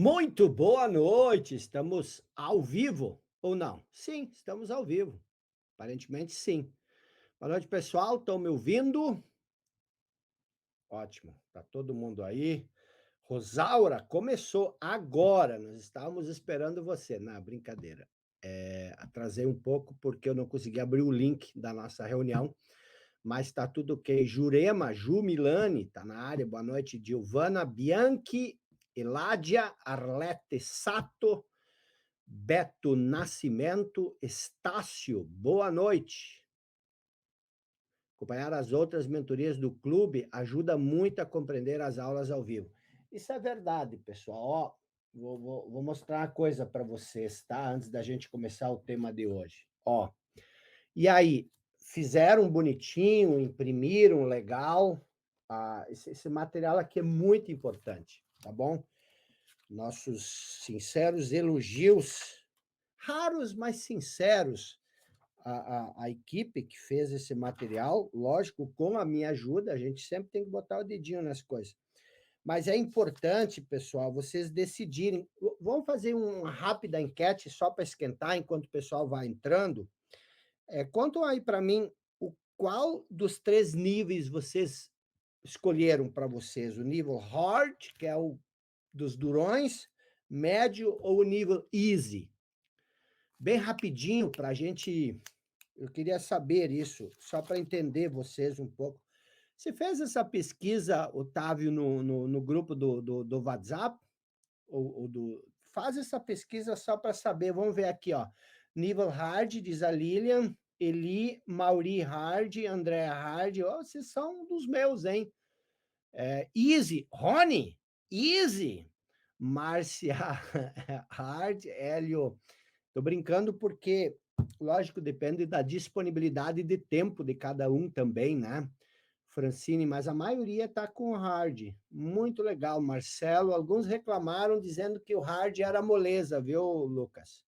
Muito boa noite, estamos ao vivo ou não? Sim, estamos ao vivo. Aparentemente sim. Boa noite, pessoal, estão me ouvindo? Ótimo, tá todo mundo aí. Rosaura, começou agora, nós estávamos esperando você. Não, brincadeira. Atrasei um pouco porque eu não consegui abrir o link da nossa reunião, mas está tudo ok. Jurema, Ju Milani, está na área. Boa noite, Giovana, Bianchi, Eládia, Arlete Sato, Beto Nascimento, Estácio, boa noite. Acompanhar as outras mentorias do clube ajuda muito a compreender as aulas ao vivo. Isso é verdade, pessoal. Ó, vou mostrar uma coisa para vocês, tá? Antes da gente começar o tema de hoje. Ó, e aí, fizeram bonitinho, imprimiram legal. Esse material aqui é muito importante, tá bom? Nossos sinceros elogios, raros, mas sinceros, a equipe que fez esse material, lógico, com a minha ajuda, a gente sempre tem que botar o dedinho nas coisas. Mas é importante, pessoal, vocês decidirem. Vamos fazer uma rápida enquete só para esquentar enquanto o pessoal vai entrando. Contam aí para mim qual dos três níveis vocês escolheram para vocês. O nível hard, que é o dos durões, médio ou o nível easy? Bem rapidinho para a gente. Eu queria saber isso, só para entender vocês um pouco. Você fez essa pesquisa, Otávio, no grupo do WhatsApp? Faz essa pesquisa só para saber. Vamos ver aqui, ó. Nível hard, diz a Lilian, Eli, Mauri hard, André hard. Oh, vocês são dos meus, hein? Easy, Rony, easy. Márcia hard, Hélio. Tô brincando porque, lógico, depende da disponibilidade de tempo de cada um também, né? Francine, mas a maioria está com hard. Muito legal, Marcelo. Alguns reclamaram dizendo que o hard era moleza, viu, Lucas?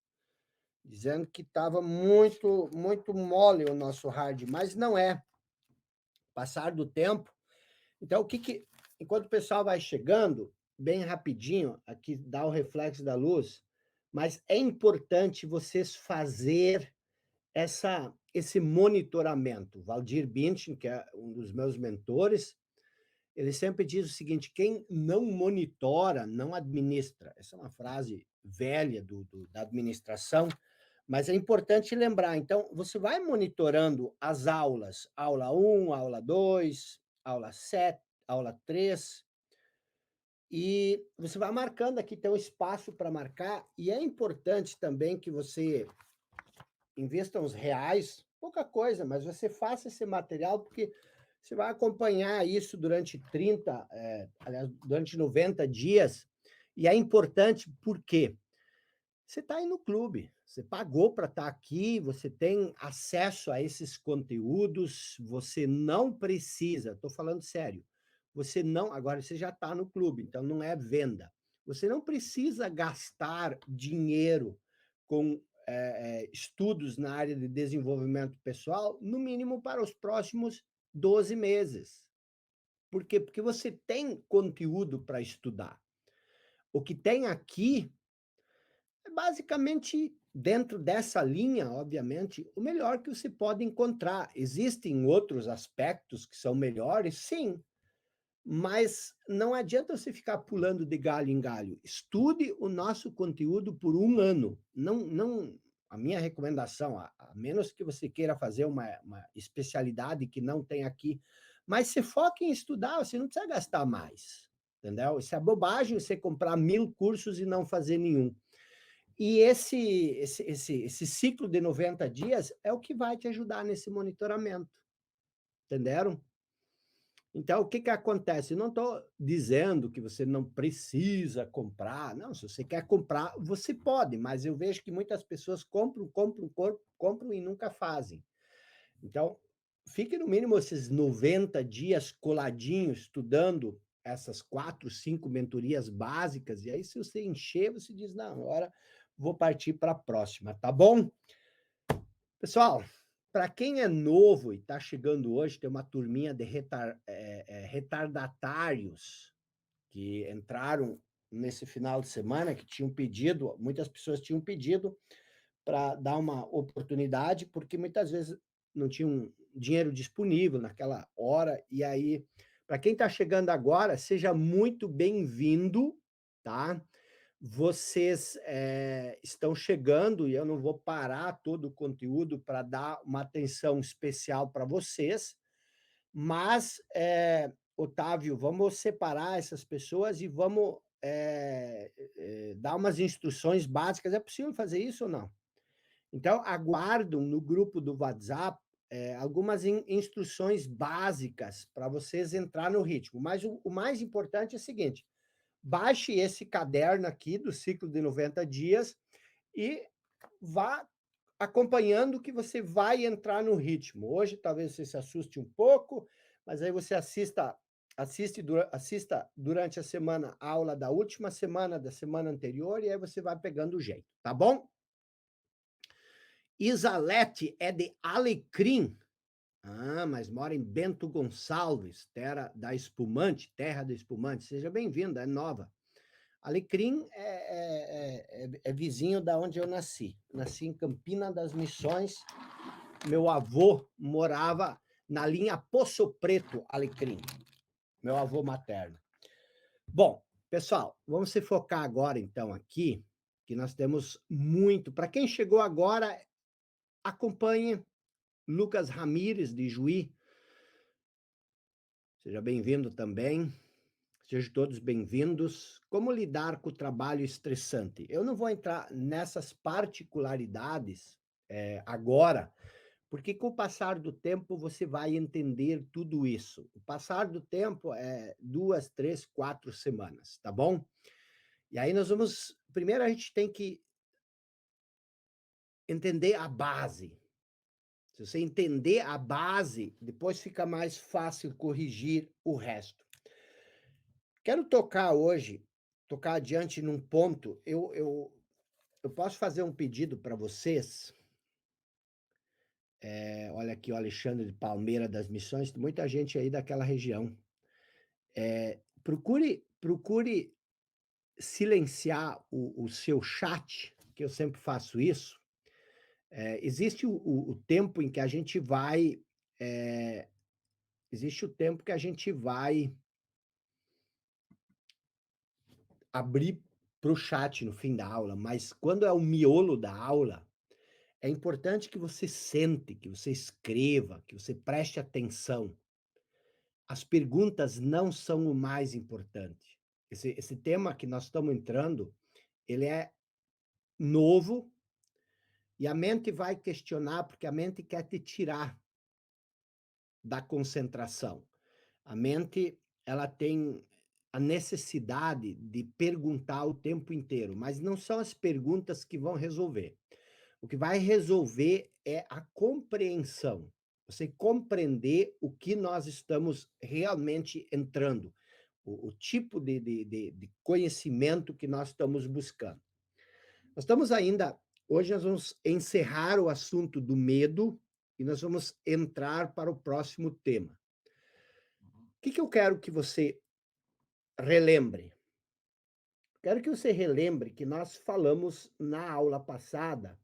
Dizendo que estava muito mole o nosso hard, mas não é. Passar do tempo. Então, enquanto o pessoal vai chegando, bem rapidinho, aqui dá o reflexo da luz, mas é importante vocês fazer esse monitoramento. Valdir Bintin, que é um dos meus mentores, ele sempre diz o seguinte: quem não monitora, não administra. Essa é uma frase velha da administração, mas é importante lembrar. Então, você vai monitorando as aulas, aula 1, aula 2, aula 7, aula 3, e você vai marcando aqui, tem um espaço para marcar, e é importante também que você investa uns reais, pouca coisa, mas você faça esse material, porque você vai acompanhar isso durante 30, aliás, durante 90 dias, e é importante porque você está aí no clube, você pagou para estar aqui, você tem acesso a esses conteúdos, você não precisa, estou falando sério, você não, agora você já está no clube, então não é venda. Você não precisa gastar dinheiro com estudos na área de desenvolvimento pessoal, no mínimo para os próximos 12 meses. Por quê? Porque você tem conteúdo para estudar. O que tem aqui é basicamente, dentro dessa linha, obviamente, o melhor que você pode encontrar. Existem outros aspectos que são melhores, sim, mas não adianta você ficar pulando de galho em galho. Estude o nosso conteúdo por um ano. Não, a minha recomendação, a menos que você queira fazer uma especialidade que não tem aqui, mas se foque em estudar, você não precisa gastar mais, entendeu? Isso é bobagem você comprar 1000 cursos e não fazer nenhum. E esse ciclo de 90 dias é o que vai te ajudar nesse monitoramento, entenderam? Então, o que acontece? Eu não estou dizendo que você não precisa comprar. Não, se você quer comprar, você pode, mas eu vejo que muitas pessoas compram e nunca fazem. Então, fique no mínimo esses 90 dias coladinho, estudando essas 4, 5 mentorias básicas, e aí se você encher, você diz, não, agora vou partir para a próxima, tá bom? Pessoal, para quem é novo e está chegando hoje, tem uma turminha de retardatários que entraram nesse final de semana que tinham pedido, muitas pessoas tinham pedido para dar uma oportunidade, porque muitas vezes não tinham dinheiro disponível naquela hora. E aí, para quem está chegando agora, seja muito bem-vindo, tá? Vocês estão chegando e eu não vou parar todo o conteúdo para dar uma atenção especial para vocês, mas, Otávio, vamos separar essas pessoas e vamos dar umas instruções básicas. É possível fazer isso ou não? Então, aguardam no grupo do WhatsApp algumas instruções básicas para vocês entrar no ritmo. Mas o mais importante é o seguinte: baixe esse caderno aqui do ciclo de 90 dias e vá acompanhando que você vai entrar no ritmo. Hoje talvez você se assuste um pouco, mas aí você assista durante a semana a aula da última semana, da semana anterior, e aí você vai pegando o jeito, tá bom? Isalete é de Alecrim. Ah, mas mora em Bento Gonçalves, terra da espumante. Seja bem-vinda, é nova. Alecrim é vizinho da onde eu nasci. Nasci em Campina das Missões. Meu avô morava na linha Poço Preto, Alecrim. Meu avô materno. Bom, pessoal, vamos se focar agora, então, aqui, que nós temos muito. Para quem chegou agora, acompanhe Lucas Ramires, de Juí. Seja bem-vindo também. Sejam todos bem-vindos. Como lidar com o trabalho estressante? Eu não vou entrar nessas particularidades agora, porque com o passar do tempo você vai entender tudo isso. O passar do tempo é 2, 3, 4 semanas, tá bom? E aí nós vamos. Primeiro a gente tem que entender a base. Se você entender a base, depois fica mais fácil corrigir o resto. Quero tocar adiante num ponto. Eu posso fazer um pedido para vocês. Olha aqui o Alexandre de Palmeira das Missões, tem muita gente aí daquela região. Procure silenciar o seu chat, que eu sempre faço isso. Existe o tempo em que a gente vai. é, Existe o tempo que a gente vai abrir para o chat no fim da aula, mas quando é o miolo da aula, é importante que você sente, que você escreva, que você preste atenção. As perguntas não são o mais importante. Esse tema que nós estamos entrando, ele é novo e a mente vai questionar porque a mente quer te tirar da concentração. A mente, ela tem a necessidade de perguntar o tempo inteiro, mas não são as perguntas que vão resolver. O que vai resolver é a compreensão. Você compreender o que nós estamos realmente entrando, o tipo de conhecimento que nós estamos buscando. Nós estamos ainda, hoje nós vamos encerrar o assunto do medo e nós vamos entrar para o próximo tema. O que eu quero que você relembre? Quero que você relembre que nós falamos na aula passada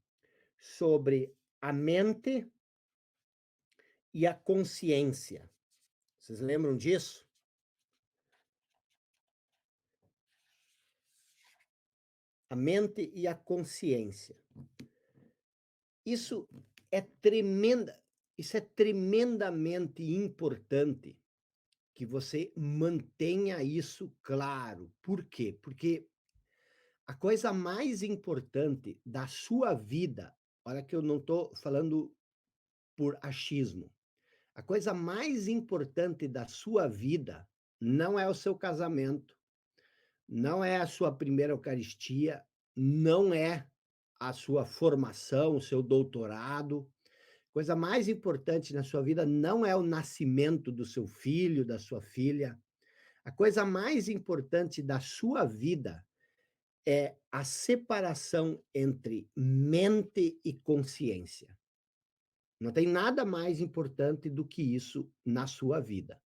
sobre a mente e a consciência. Vocês lembram disso? A mente e a consciência. Isso é isso é tremendamente importante que você mantenha isso claro. Por quê? Porque a coisa mais importante da sua vida, olha que eu não estou falando por achismo, a coisa mais importante da sua vida não é o seu casamento, não é a sua primeira Eucaristia, não é a sua formação, o seu doutorado. Coisa mais importante na sua vida não é o nascimento do seu filho, da sua filha. A coisa mais importante da sua vida é a separação entre mente e consciência. Não tem nada mais importante do que isso na sua vida.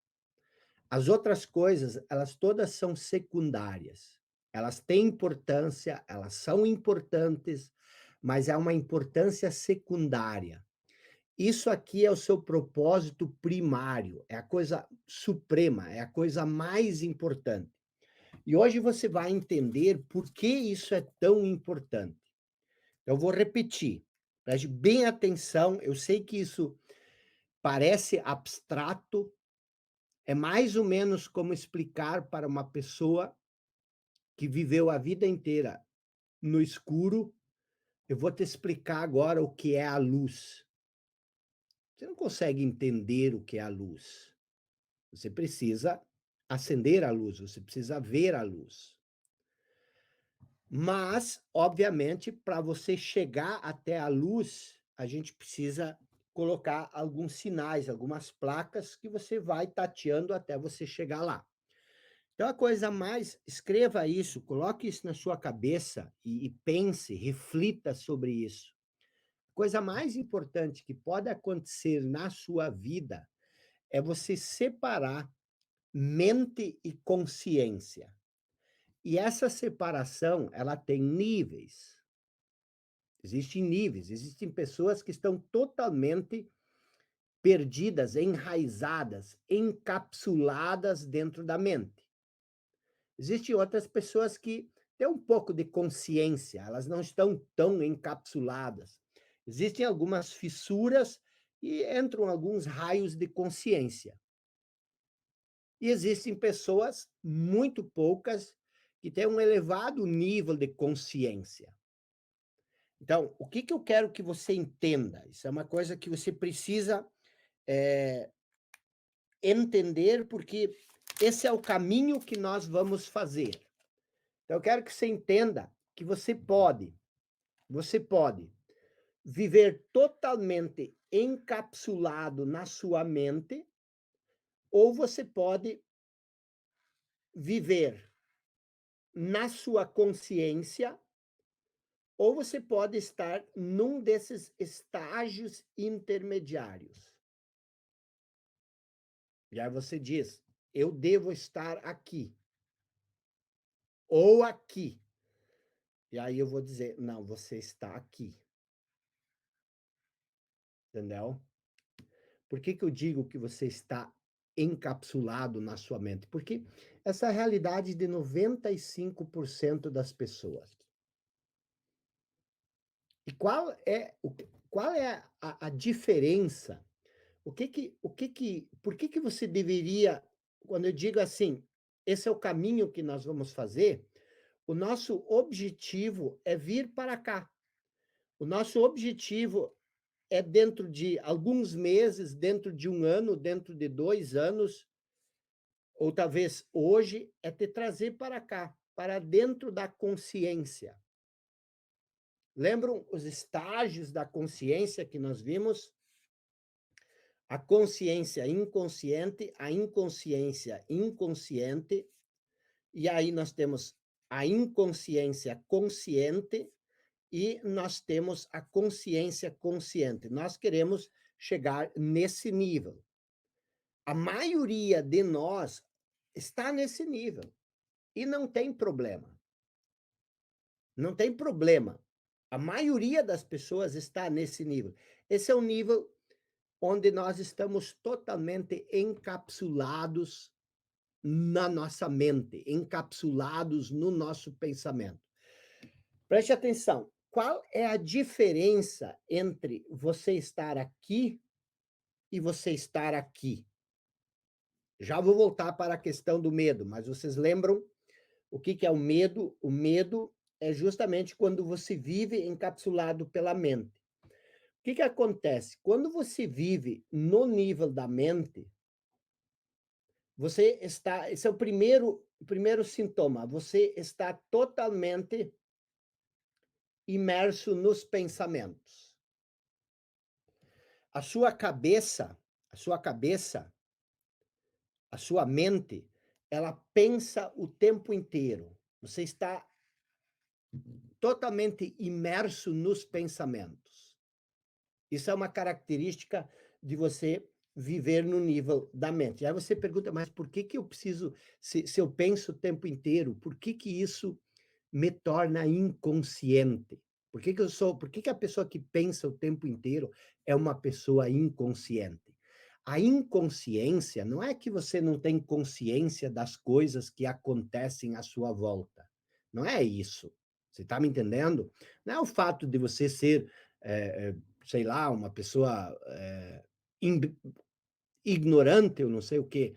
As outras coisas, elas todas são secundárias. Elas têm importância, elas são importantes, mas é uma importância secundária. Isso aqui é o seu propósito primário, é a coisa suprema, é a coisa mais importante. E hoje você vai entender por que isso é tão importante. Eu vou repetir, preste bem atenção, eu sei que isso parece abstrato, é mais ou menos como explicar para uma pessoa que viveu a vida inteira no escuro. Eu vou te explicar agora o que é a luz. Você não consegue entender o que é a luz. Você precisa acender a luz, você precisa ver a luz. Mas, obviamente, para você chegar até a luz, a gente precisa colocar alguns sinais, algumas placas que você vai tateando até você chegar lá. Então, a coisa mais, escreva isso, coloque isso na sua cabeça e pense, reflita sobre isso. A coisa mais importante que pode acontecer na sua vida é você separar mente e consciência. E essa separação, ela tem níveis. Existem níveis, existem pessoas que estão totalmente perdidas, enraizadas, encapsuladas dentro da mente. Existem outras pessoas que têm um pouco de consciência, elas não estão tão encapsuladas. Existem algumas fissuras e entram alguns raios de consciência. E existem pessoas, muito poucas, que têm um elevado nível de consciência. Então, o que eu quero que você entenda? Isso é uma coisa que você precisa entender, porque esse é o caminho que nós vamos fazer. Então, eu quero que você entenda que você pode viver totalmente encapsulado na sua mente, ou você pode viver na sua consciência, ou você pode estar num desses estágios intermediários. E aí você diz: eu devo estar aqui, ou aqui. E aí eu vou dizer: não, você está aqui. Entendeu? Por que eu digo que você está encapsulado na sua mente? Porque essa é a realidade de 95% das pessoas. E qual é a diferença? Por que você deveria, quando eu digo assim, esse é o caminho que nós vamos fazer, o nosso objetivo é vir para cá. O nosso objetivo é dentro de alguns meses, dentro de 1 ano, dentro de 2 anos, ou talvez hoje, é te trazer para cá, para dentro da consciência. Lembram os estágios da consciência que nós vimos? A consciência inconsciente, a inconsciência inconsciente, e aí nós temos a inconsciência consciente e nós temos a consciência consciente. Nós queremos chegar nesse nível. A maioria de nós está nesse nível e não tem problema. Não tem problema. A maioria das pessoas está nesse nível. Esse é o nível onde nós estamos totalmente encapsulados na nossa mente, encapsulados no nosso pensamento. Preste atenção. Qual é a diferença entre você estar aqui e você estar aqui? Já vou voltar para a questão do medo, mas vocês lembram o que é o medo? O medo é justamente quando você vive encapsulado pela mente. O que acontece? Quando você vive no nível da mente, você está, esse é o primeiro sintoma, você está totalmente imerso nos pensamentos. A sua cabeça, a sua cabeça, a sua mente, ela pensa o tempo inteiro. Você está totalmente imerso nos pensamentos. Isso é uma característica de você viver no nível da mente. E aí você pergunta: "Mas por que que eu preciso se eu penso o tempo inteiro, por que que isso me torna inconsciente? Por que que a pessoa que pensa o tempo inteiro é uma pessoa inconsciente?" A inconsciência não é que você não tem consciência das coisas que acontecem à sua volta. Não é isso. Você está me entendendo? Não é o fato de você ser, sei lá, uma pessoa, ignorante, eu não sei o quê.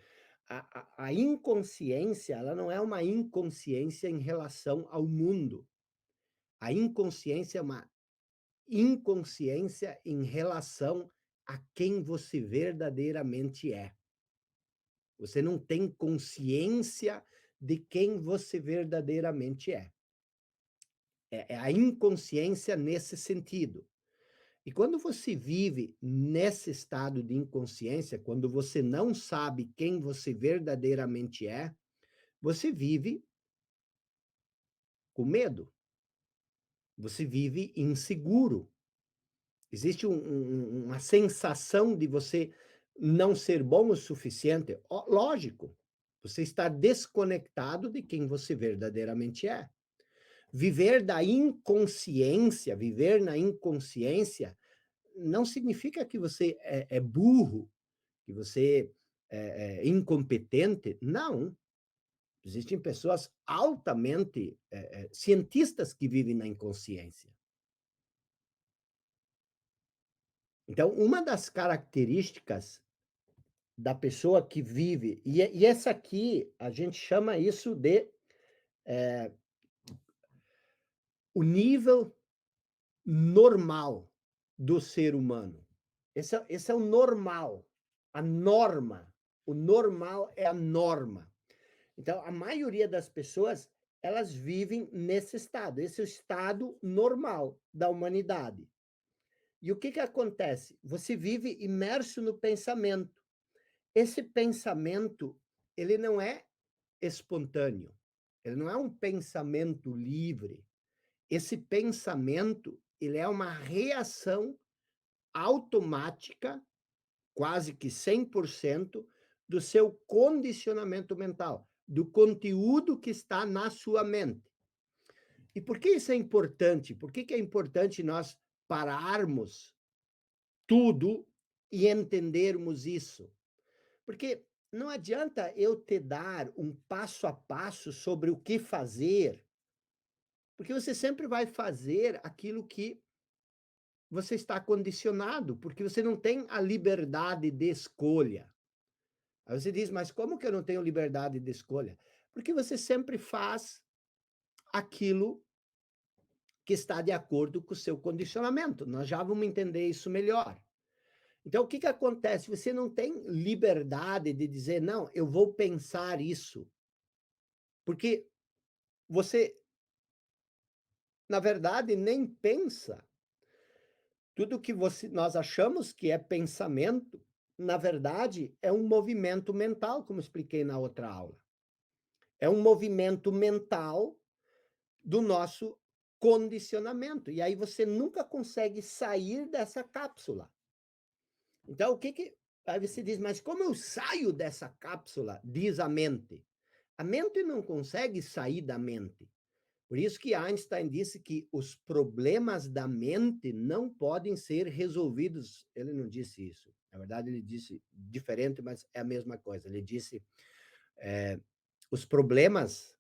A inconsciência, ela não é uma inconsciência em relação ao mundo. A inconsciência é uma inconsciência em relação a quem você verdadeiramente é. Você não tem consciência de quem você verdadeiramente é. É a inconsciência nesse sentido. E quando você vive nesse estado de inconsciência, quando você não sabe quem você verdadeiramente é, você vive com medo, você vive inseguro. Existe uma sensação de você não ser bom o suficiente. Ó, lógico, você está desconectado de quem você verdadeiramente é. Viver na inconsciência, não significa que você é burro, que você é incompetente. Não. Existem pessoas altamente cientistas que vivem na inconsciência. Então, uma das características da pessoa que vive, e essa aqui, a gente chama isso de o nível normal do ser humano. Esse é o normal, a norma. O normal é a norma. Então, a maioria das pessoas, elas vivem nesse estado. Esse é o estado normal da humanidade. E o que que acontece? Você vive imerso no pensamento. Esse pensamento, ele não é espontâneo. Ele não é um pensamento livre. Esse pensamento, ele é uma reação automática, quase que 100% do seu condicionamento mental, do conteúdo que está na sua mente. E por que isso é importante? Por que que é importante nós pararmos tudo e entendermos isso? Porque não adianta eu te dar um passo a passo sobre o que fazer, porque você sempre vai fazer aquilo que você está condicionado, porque você não tem a liberdade de escolha. Aí você diz, mas como que eu não tenho liberdade de escolha? Porque você sempre faz aquilo que está de acordo com o seu condicionamento. Nós já vamos entender isso melhor. Então, o que que acontece? Você não tem liberdade de dizer, não, eu vou pensar isso. Porque você, na verdade, nem pensa. Tudo que nós achamos que é pensamento, na verdade, é um movimento mental, como expliquei na outra aula. É um movimento mental do nosso condicionamento. E aí você nunca consegue sair dessa cápsula. Então, o que que. Aí você diz, mas como eu saio dessa cápsula? Diz a mente. A mente não consegue sair da mente. Por isso que Einstein disse que os problemas da mente não podem ser resolvidos. Ele não disse isso. Na verdade, ele disse diferente, mas é a mesma coisa. Ele disse: os problemas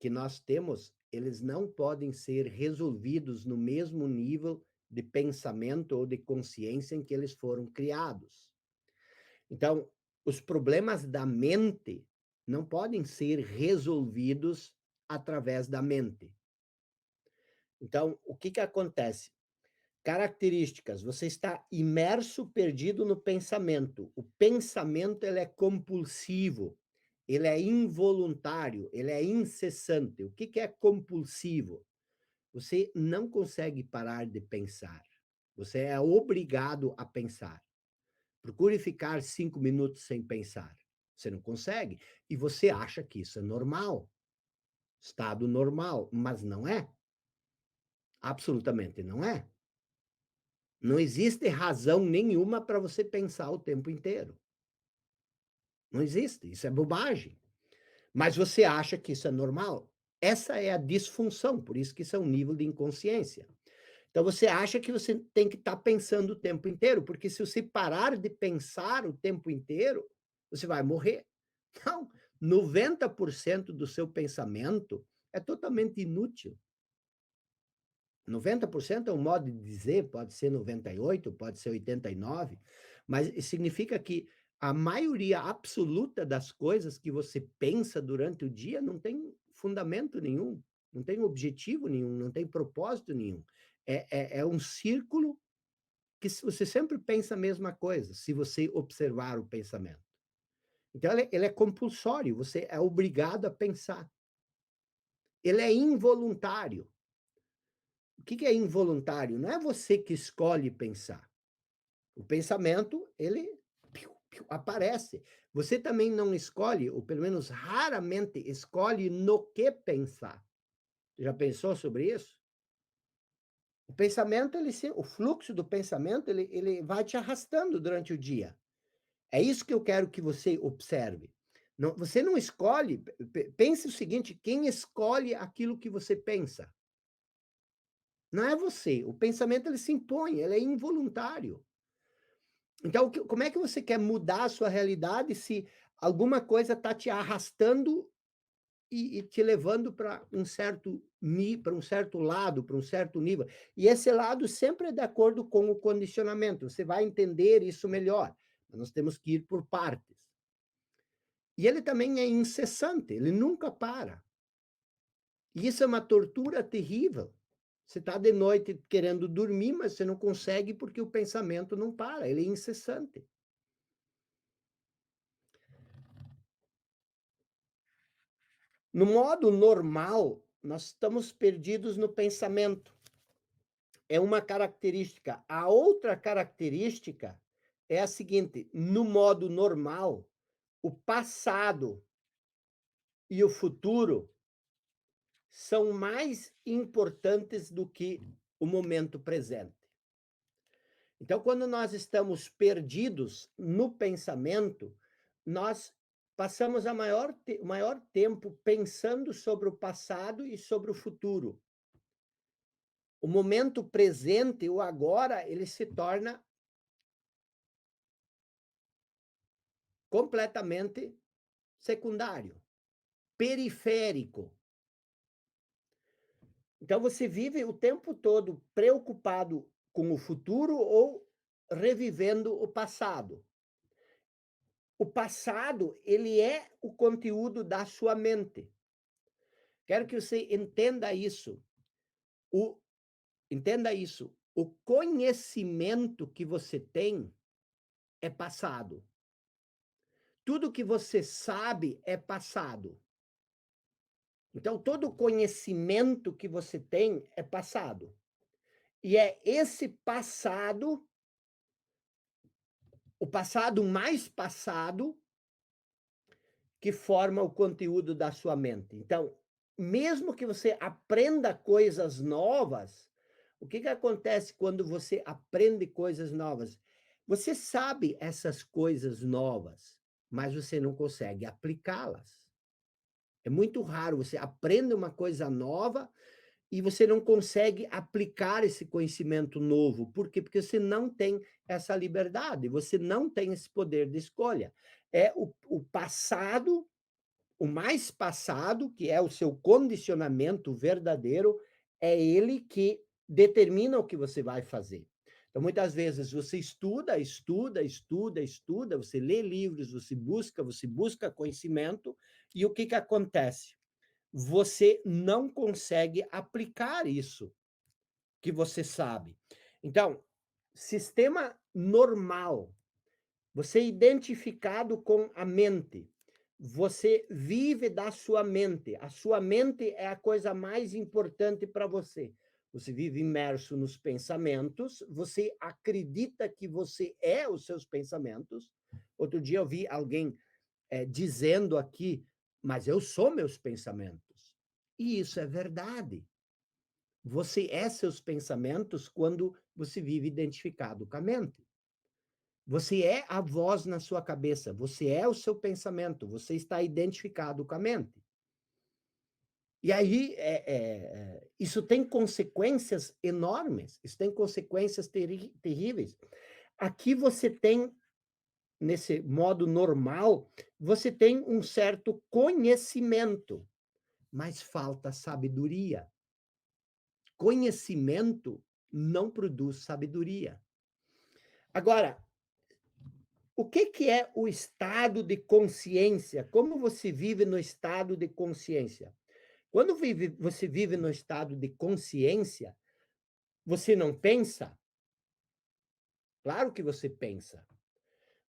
que nós temos, eles não podem ser resolvidos no mesmo nível de pensamento ou de consciência em que eles foram criados. Então, os problemas da mente não podem ser resolvidos através da mente. Então, o que que acontece? Características, você está imerso, perdido no pensamento. O pensamento ele é compulsivo, ele é involuntário, ele é incessante. O que que é compulsivo? Você não consegue parar de pensar. Você é obrigado a pensar. Procure ficar 5 minutos sem pensar. Você não consegue. E você acha que isso é normal, estado normal, mas não é. Absolutamente não é. Não existe razão nenhuma para você pensar o tempo inteiro. Não existe, isso é bobagem. Mas você acha que isso é normal? Essa é a disfunção, por isso que isso é um nível de inconsciência. Então você acha que você tem que estar pensando o tempo inteiro, porque se você parar de pensar o tempo inteiro, você vai morrer. Não, 90% do seu pensamento é totalmente inútil. 90% é um modo de dizer, pode ser 98, pode ser 89, mas significa que a maioria absoluta das coisas que você pensa durante o dia não tem fundamento nenhum, não tem objetivo nenhum, não tem propósito nenhum. É um círculo que você sempre pensa a mesma coisa, se você observar o pensamento. Então ele é compulsório, você é obrigado a pensar. Ele é involuntário. O que que é involuntário? Não é você que escolhe pensar. O pensamento, ele piu, piu, aparece. Você também não escolhe, ou pelo menos raramente escolhe no que pensar. Já pensou sobre isso? O pensamento, o fluxo do pensamento, ele vai te arrastando durante o dia. É isso que eu quero que você observe. Não, você não escolhe. Pense o seguinte: quem escolhe aquilo que você pensa? Não é você. O pensamento ele se impõe, ele é involuntário. Então, como é que você quer mudar a sua realidade se alguma coisa está te arrastando e te levando para um certo para um certo lado, para um certo nível? E esse lado sempre é de acordo com o condicionamento. Você vai entender isso melhor. Mas nós temos que ir por partes. E ele também é incessante, ele nunca para. E isso é uma tortura terrível. Você está de noite querendo dormir, mas você não consegue porque o pensamento não para, ele é incessante. No modo normal, nós estamos perdidos no pensamento. É uma característica. A outra característica é a seguinte: no modo normal, o passado e o futuro são mais importantes do que o momento presente. Então, quando nós estamos perdidos no pensamento, nós passamos o maior tempo pensando sobre o passado e sobre o futuro. O momento presente, o agora, ele se torna completamente secundário, periférico. Então você vive o tempo todo preocupado com o futuro ou revivendo o passado. O passado, ele é o conteúdo da sua mente. Quero que você entenda isso. O, entenda isso. O conhecimento que você tem é passado. Tudo que você sabe é passado. Então, todo o conhecimento que você tem é passado. E é esse passado, o passado mais passado, que forma o conteúdo da sua mente. Então, mesmo que você aprenda coisas novas, o que que acontece quando você aprende coisas novas? Você sabe essas coisas novas, mas você não consegue aplicá-las. É muito raro, você aprende uma coisa nova e você não consegue aplicar esse conhecimento novo. Por quê? Porque você não tem essa liberdade, você não tem esse poder de escolha. É o passado, o mais passado, que é o seu condicionamento verdadeiro, é ele que determina o que você vai fazer. Então, muitas vezes você estuda, estuda, estuda, estuda, você lê livros, você busca conhecimento, e o que que acontece? Você não consegue aplicar isso que você sabe. Então, sistema normal, você é identificado com a mente, você vive da sua mente. A sua mente é a coisa mais importante para você. Você vive imerso nos pensamentos, você acredita que você é os seus pensamentos. Outro dia eu vi alguém dizendo aqui, mas eu sou meus pensamentos. E isso é verdade. Você é seus pensamentos quando você vive identificado com a mente. Você é a voz na sua cabeça, você é o seu pensamento, você está identificado com a mente. E aí, isso tem consequências enormes, isso tem consequências terríveis. Aqui você tem, nesse modo normal, você tem um certo conhecimento, mas falta sabedoria. Conhecimento não produz sabedoria. Agora, o que que é o estado de consciência? Como você vive no estado de consciência? Quando você vive no estado de consciência, você não pensa? Claro que você pensa,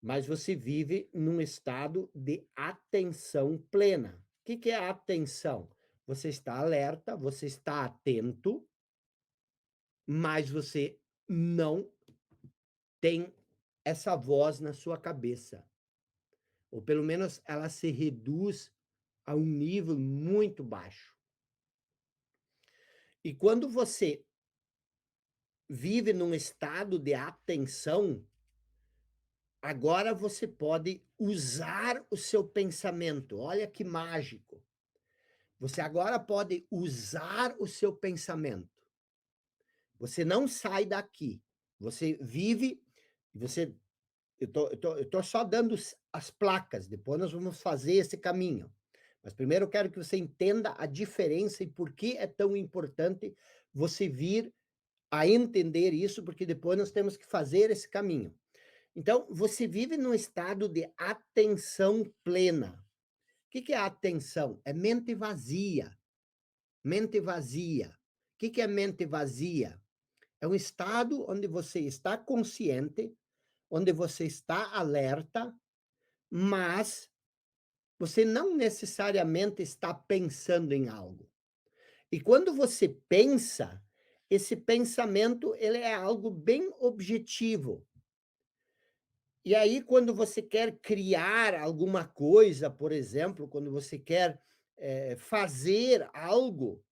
mas você vive num estado de atenção plena. O que que é a atenção? Você está alerta, você está atento, mas você não tem essa voz na sua cabeça. Ou pelo menos ela se reduz a um nível muito baixo. E quando você vive num estado de atenção, agora você pode usar o seu pensamento. Olha que mágico. Você agora pode usar o seu pensamento. Você não sai daqui. Você vive, você eu tô só dando as placas, depois nós vamos fazer esse caminho. Mas primeiro eu quero que você entenda a diferença e por que é tão importante você vir a entender isso, porque depois nós temos que fazer esse caminho. Então, você vive num estado de atenção plena. O que que é atenção? É mente vazia. Mente vazia. O que que é mente vazia? É um estado onde você está consciente, onde você está alerta, mas você não necessariamente está pensando em algo. E quando você pensa, esse pensamento ele é algo bem objetivo. E aí, quando você quer criar alguma coisa, por exemplo, quando você quer fazer algo,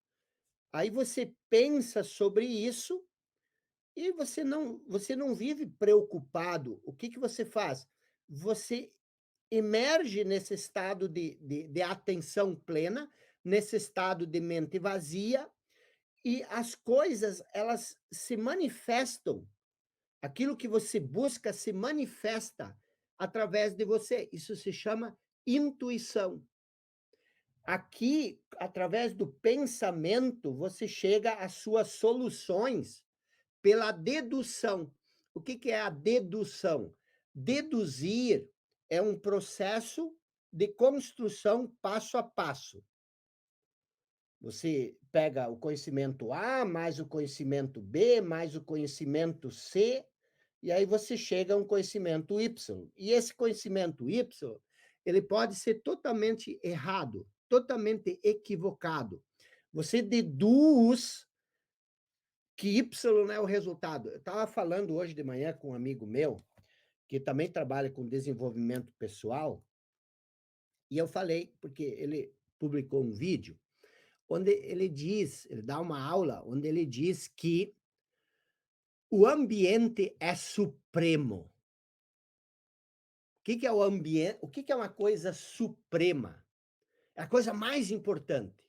aí você pensa sobre isso e você não vive preocupado. O que que você faz? Você emerge nesse estado de atenção plena, nesse estado de mente vazia, e as coisas, elas se manifestam. Aquilo que você busca se manifesta através de você. Isso se chama intuição. Aqui, através do pensamento, você chega às suas soluções pela dedução. O que que é a dedução? Deduzir é um processo de construção passo a passo. Você pega o conhecimento A, mais o conhecimento B, mais o conhecimento C, e aí você chega a um conhecimento Y. E esse conhecimento Y, ele pode ser totalmente errado, totalmente equivocado. Você deduz que Y é o resultado. Eu estava falando hoje de manhã com um amigo meu, que também trabalha com desenvolvimento pessoal, e eu falei, porque ele publicou um vídeo, onde ele dá uma aula, onde ele diz que o ambiente é supremo. O que que é o ambiente? O que que é uma coisa suprema? É a coisa mais importante.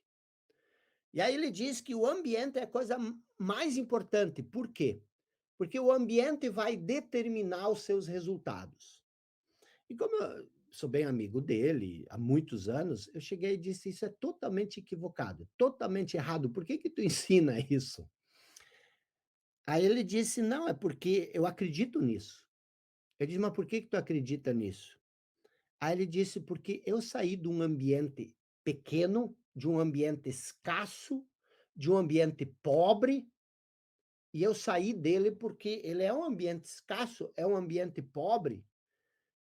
E aí ele diz que o ambiente é a coisa mais importante. Por quê? Porque o ambiente vai determinar os seus resultados. E como eu sou bem amigo dele há muitos anos, eu cheguei e disse: isso é totalmente equivocado, totalmente errado. Por que que tu ensina isso? Aí ele disse: não, é porque eu acredito nisso. Eu disse: mas por que que tu acredita nisso? Aí ele disse: porque eu saí de um ambiente pequeno, de um ambiente escasso, de um ambiente pobre, e eu saí dele porque ele é um ambiente escasso, é um ambiente pobre,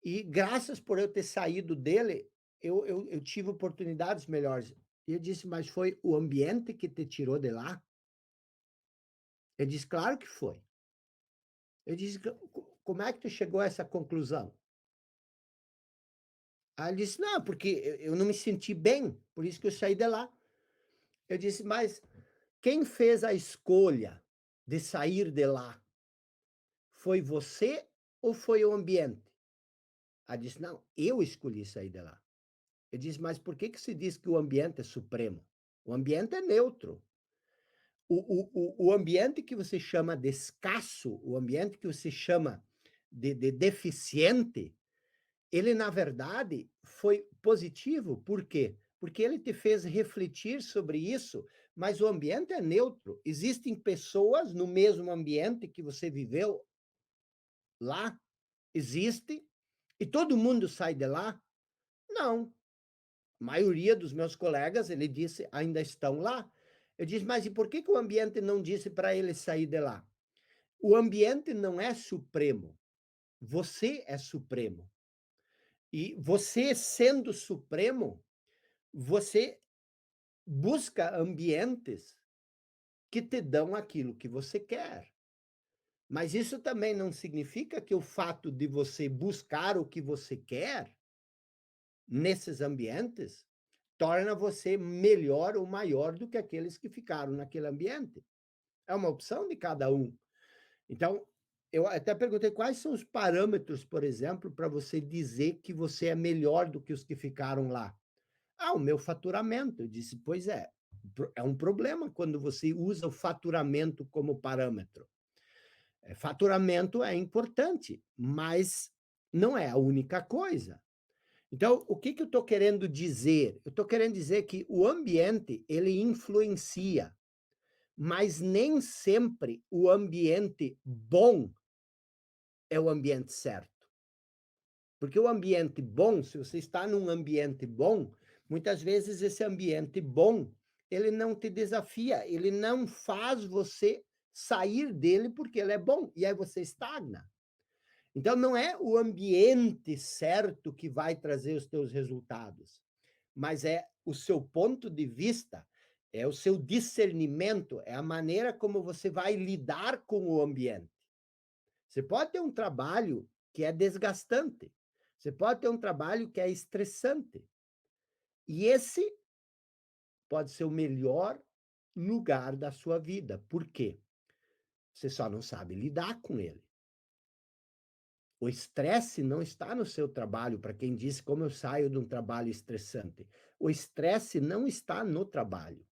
e graças por eu ter saído dele, eu tive oportunidades melhores. E eu disse: mas foi o ambiente que te tirou de lá? Ele disse: claro que foi. Eu disse: como é que tu chegou a essa conclusão? Aí ele disse: não, porque eu não me senti bem, por isso que eu saí de lá. Eu disse: mas Quem fez a escolha de sair de lá? Foi você ou foi o ambiente? Ela disse: "Não, eu escolhi sair de lá". Eu disse: "Mas por que que se diz que o ambiente é supremo? O ambiente é neutro. O ambiente que você chama de escasso, o ambiente que você chama de deficiente, ele, na verdade, foi positivo. Por quê? Porque ele te fez refletir sobre isso, mas o ambiente é neutro. Existem pessoas no mesmo ambiente que você viveu lá, existe, e todo mundo sai de lá? Não. A maioria dos meus colegas, ele disse, ainda estão lá. Eu disse, mas e por que que o ambiente não disse para ele sair de lá? O ambiente não é supremo. Você é supremo. E você sendo supremo, você busca ambientes que te dão aquilo que você quer. Mas isso também não significa que o fato de você buscar o que você quer nesses ambientes torna você melhor ou maior do que aqueles que ficaram naquele ambiente. É uma opção de cada um. Então, eu até perguntei quais são os parâmetros, por exemplo, para você dizer que você é melhor do que os que ficaram lá. Ah, o meu faturamento. Eu disse, pois é, é um problema quando você usa o faturamento como parâmetro. Faturamento é importante, mas não é a única coisa. Então, o que que eu estou querendo dizer? Eu estou querendo dizer que o ambiente, ele influencia, mas nem sempre o ambiente bom é o ambiente certo. Porque o ambiente bom, se você está num ambiente bom, muitas vezes esse ambiente bom, ele não te desafia, ele não faz você sair dele porque ele é bom, e aí você estagna. Então não é o ambiente certo que vai trazer os teus resultados, mas é o seu ponto de vista, é o seu discernimento, é a maneira como você vai lidar com o ambiente. Você pode ter um trabalho que é desgastante, você pode ter um trabalho que é estressante, e esse pode ser o melhor lugar da sua vida. Por quê? Você só não sabe lidar com ele. O estresse não está no seu trabalho, para quem diz como eu saio de um trabalho estressante. O estresse não está no trabalho.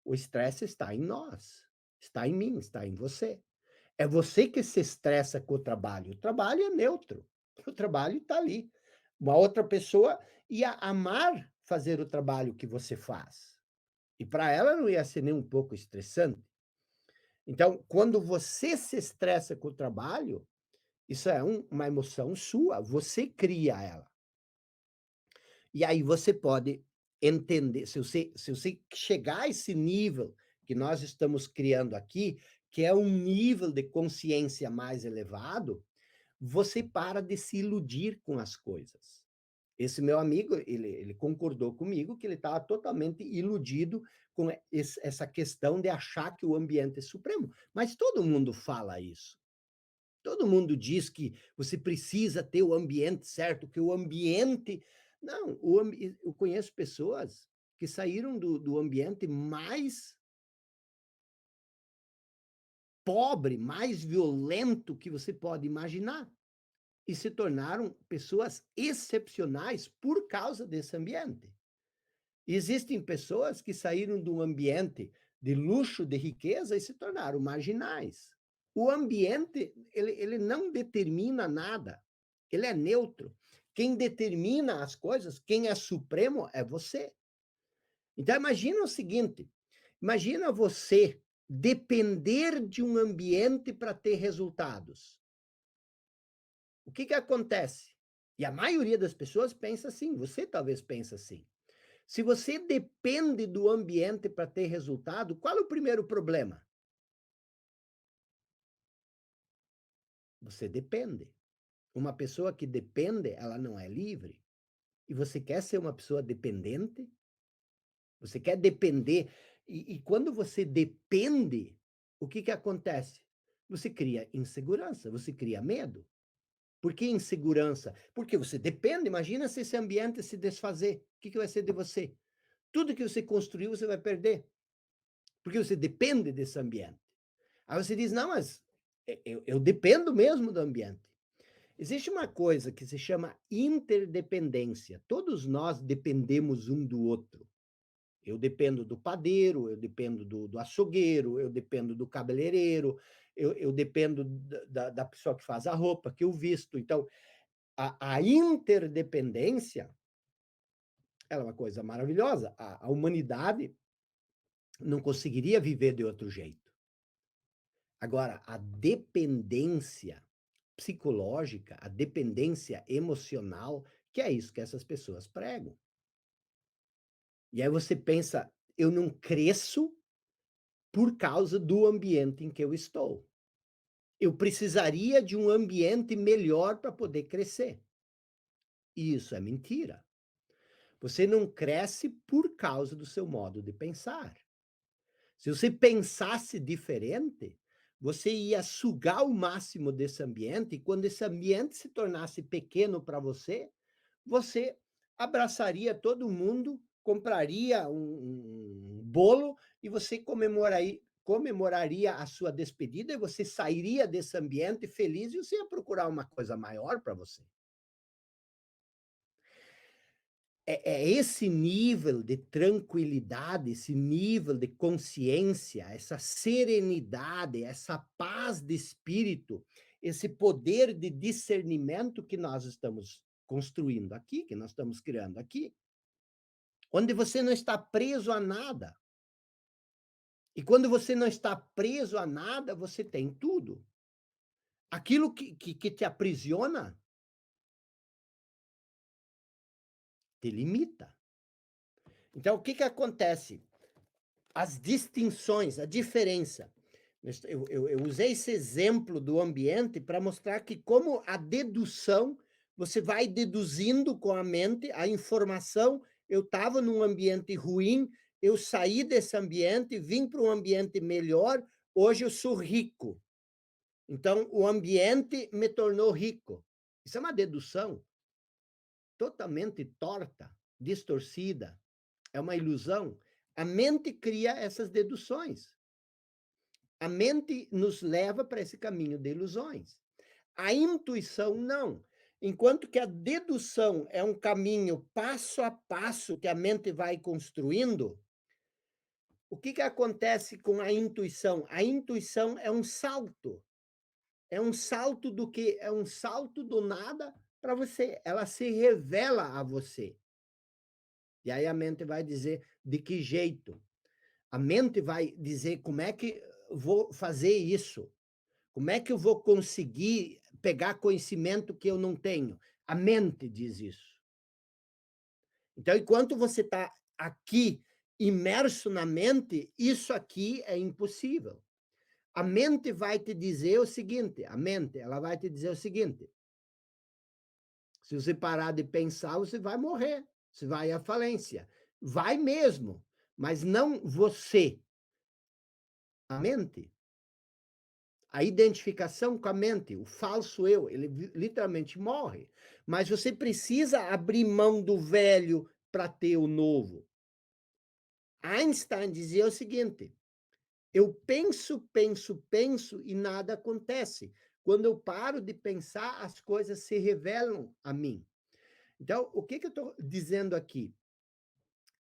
O estresse está em nós, está em mim, está em você. É você que se estressa com o trabalho. O trabalho é neutro. O trabalho está ali. Uma outra pessoa ia amar fazer o trabalho que você faz. E para ela não ia ser nem um pouco estressante. Então, quando você se estressa com o trabalho, isso é uma emoção sua, você cria ela. E aí você pode entender, se você chegar a esse nível que nós estamos criando aqui, que é um nível de consciência mais elevado, você para de se iludir com as coisas. Esse meu amigo, ele concordou comigo que ele estava totalmente iludido com essa questão de achar que o ambiente é supremo. Mas todo mundo fala isso. Todo mundo diz que você precisa ter o ambiente certo, que o ambiente. Não, eu conheço pessoas que saíram do ambiente mais pobre, mais violento que você pode imaginar e se tornaram pessoas excepcionais por causa desse ambiente. Existem pessoas que saíram de um ambiente de luxo, de riqueza e se tornaram marginais. O ambiente, ele não determina nada, ele é neutro. Quem determina as coisas, quem é supremo é você. Então imagina o seguinte, imagina você depender de um ambiente para ter resultados. O que que acontece? E a maioria das pessoas pensa assim, você talvez pense assim. Se você depende do ambiente para ter resultado, qual é o primeiro problema? Você depende. Uma pessoa que depende, ela não é livre. E você quer ser uma pessoa dependente? Você quer depender? E quando você depende, o que que acontece? Você cria insegurança, você cria medo. Por que insegurança? Porque você depende. Imagina se esse ambiente se desfazer. O que que vai ser de você? Tudo que você construiu, você vai perder. porque você depende desse ambiente. Aí você diz: "Não, mas eu dependo mesmo do ambiente". Existe uma coisa que se chama interdependência. Todos nós dependemos um do outro. Eu dependo do padeiro, eu dependo do açougueiro, eu dependo do cabeleireiro, eu dependo da pessoa que faz a roupa, que eu visto. Então, a interdependência, ela é uma coisa maravilhosa. A humanidade não conseguiria viver de outro jeito. Agora, a dependência psicológica, a dependência emocional, que é isso que essas pessoas pregam. E aí você pensa: "Eu não cresço por causa do ambiente em que eu estou. Eu precisaria de um ambiente melhor para poder crescer". E isso é mentira. Você não cresce por causa do seu modo de pensar. Se você pensasse diferente, você ia sugar o máximo desse ambiente, e quando esse ambiente se tornasse pequeno para você, você abraçaria todo mundo, compraria um bolo e você comemoraria a sua despedida, e você sairia desse ambiente feliz, e você ia procurar uma coisa maior para você. É esse nível de tranquilidade, esse nível de consciência, essa serenidade, essa paz de espírito, esse poder de discernimento que nós estamos construindo aqui, que nós estamos criando aqui, onde você não está preso a nada. E quando você não está preso a nada, você tem tudo. Aquilo que te aprisiona, te limita. Então, o que que acontece? As distinções, a diferença. Eu usei esse exemplo do ambiente para mostrar que, como a dedução, você vai deduzindo com a mente a informação. Eu estava num ambiente ruim, eu saí desse ambiente, vim para um ambiente melhor, hoje eu sou rico. Então, o ambiente me tornou rico. Isso é uma dedução totalmente torta, distorcida, é uma ilusão. A mente cria essas deduções. A mente nos leva para esse caminho de ilusões. A intuição não. Enquanto que a dedução é um caminho passo a passo que a mente vai construindo, o que que acontece com a intuição? A intuição é um salto. É um salto do que? É um salto do nada para você. Ela se revela a você. E aí a mente vai dizer de que jeito. A mente vai dizer como é que vou fazer isso. Como é que eu vou conseguir pegar conhecimento que eu não tenho? A mente diz isso. Então, enquanto você está aqui imerso na mente, isso aqui é impossível. A mente vai te dizer o seguinte, a mente, ela vai te dizer o seguinte: se você parar de pensar, você vai morrer, você vai à falência. Vai mesmo, mas não você, a mente. A identificação com a mente, o falso eu, ele literalmente morre. Mas você precisa abrir mão do velho para ter o novo. Einstein dizia o seguinte: eu penso, penso, penso e nada acontece. Quando eu paro de pensar, as coisas se revelam a mim. Então, o que eu estou dizendo aqui?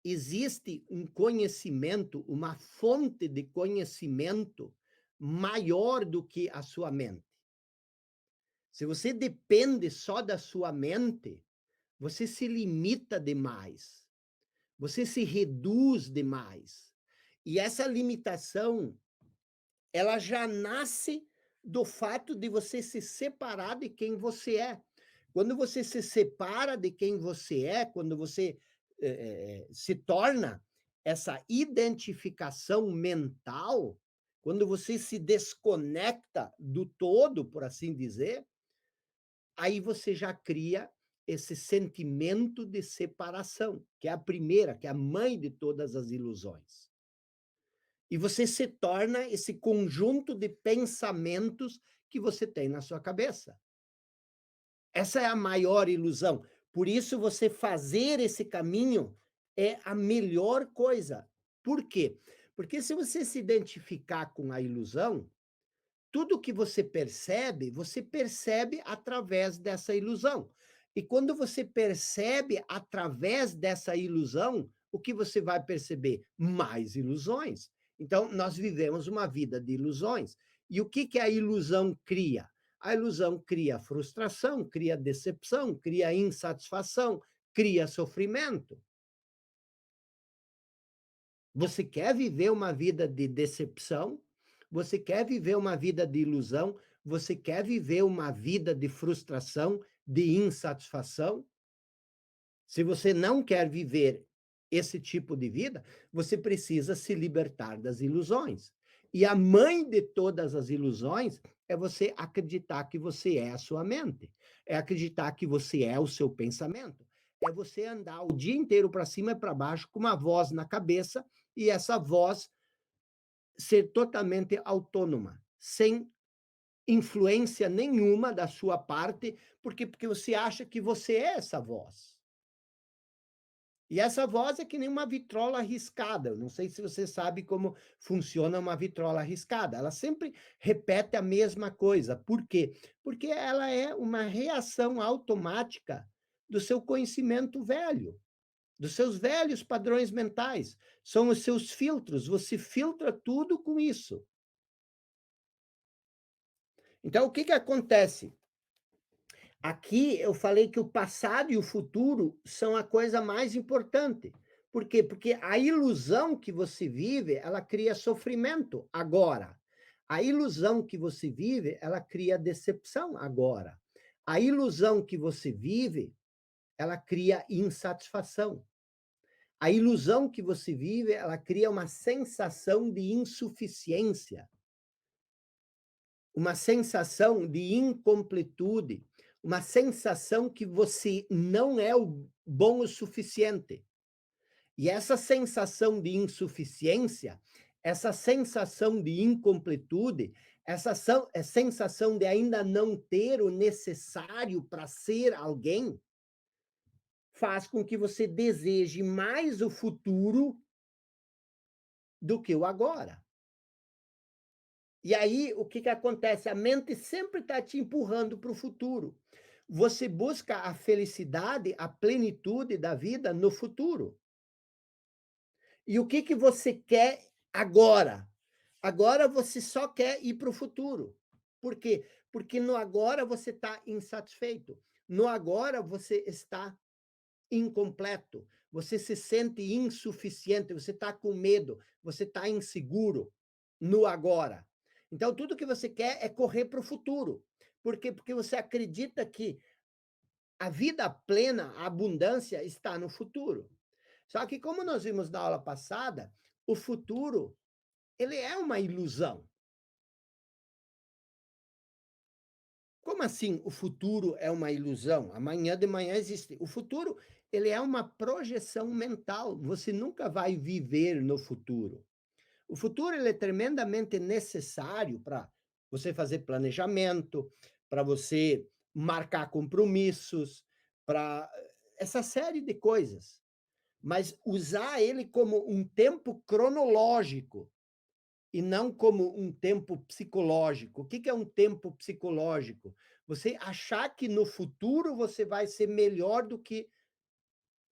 Existe um conhecimento, uma fonte de conhecimento maior do que a sua mente. Se você depende só da sua mente, você se limita demais. Você se reduz demais. E essa limitação, ela já nasce do fato de você se separar de quem você é. Quando você se separa de quem você é, quando você se torna essa identificação mental, quando você se desconecta do todo, por assim dizer, aí você já cria esse sentimento de separação, que é a primeira, que é a mãe de todas as ilusões. E você se torna esse conjunto de pensamentos que você tem na sua cabeça. Essa é a maior ilusão. Por isso, você fazer esse caminho é a melhor coisa. Por quê? Porque se você se identificar com a ilusão, tudo que você percebe através dessa ilusão. E quando você percebe através dessa ilusão, o que você vai perceber? Mais ilusões. Então, nós vivemos uma vida de ilusões. E o que a ilusão cria? A ilusão cria frustração, cria decepção, cria insatisfação, cria sofrimento. Você quer viver uma vida de decepção? Você quer viver uma vida de ilusão? Você quer viver uma vida de frustração, de insatisfação? Se você não quer viver esse tipo de vida, você precisa se libertar das ilusões. E a mãe de todas as ilusões é você acreditar que você é a sua mente, é acreditar que você é o seu pensamento, é você andar o dia inteiro para cima e para baixo com uma voz na cabeça e essa voz ser totalmente autônoma, sem influência nenhuma da sua parte, porque você acha que você é essa voz. E essa voz é que nem uma vitrola riscada. Eu não sei se você sabe como funciona uma vitrola riscada. Ela sempre repete a mesma coisa. Por quê? Porque ela é uma reação automática do seu conhecimento velho, dos seus velhos padrões mentais. São os seus filtros. Você filtra tudo com isso. Então, o que acontece? Aqui eu falei que o passado e o futuro são a coisa mais importante. Por quê? Porque a ilusão que você vive, ela cria sofrimento agora. A ilusão que você vive, ela cria decepção agora. A ilusão que você vive, ela cria insatisfação. A ilusão que você vive, ela cria uma sensação de insuficiência, uma sensação de incompletude, uma sensação que você não é o bom o suficiente. E essa sensação de insuficiência, essa sensação de incompletude, essa sensação de ainda não ter o necessário para ser alguém, faz com que você deseje mais o futuro do que o agora. E aí, o que acontece? A mente sempre está te empurrando para o futuro. Você busca a felicidade, a plenitude da vida no futuro. E o que você quer agora? Agora você só quer ir para o futuro. Por quê? Porque no agora você está insatisfeito. No agora você está incompleto. Você se sente insuficiente, você está com medo, você está inseguro no agora. Então, tudo que você quer é correr para o futuro. Por quê? Porque você acredita que a vida plena, a abundância está no futuro. Só que, como nós vimos na aula passada, o futuro, ele é uma ilusão. Como assim o futuro é uma ilusão? Amanhã de manhã existe. O futuro, ele é uma projeção mental. Você nunca vai viver no futuro. O futuro ele é tremendamente necessário para você fazer planejamento, para você marcar compromissos, para essa série de coisas. Mas usar ele como um tempo cronológico e não como um tempo psicológico. O que é um tempo psicológico? Você achar que no futuro você vai ser melhor do que,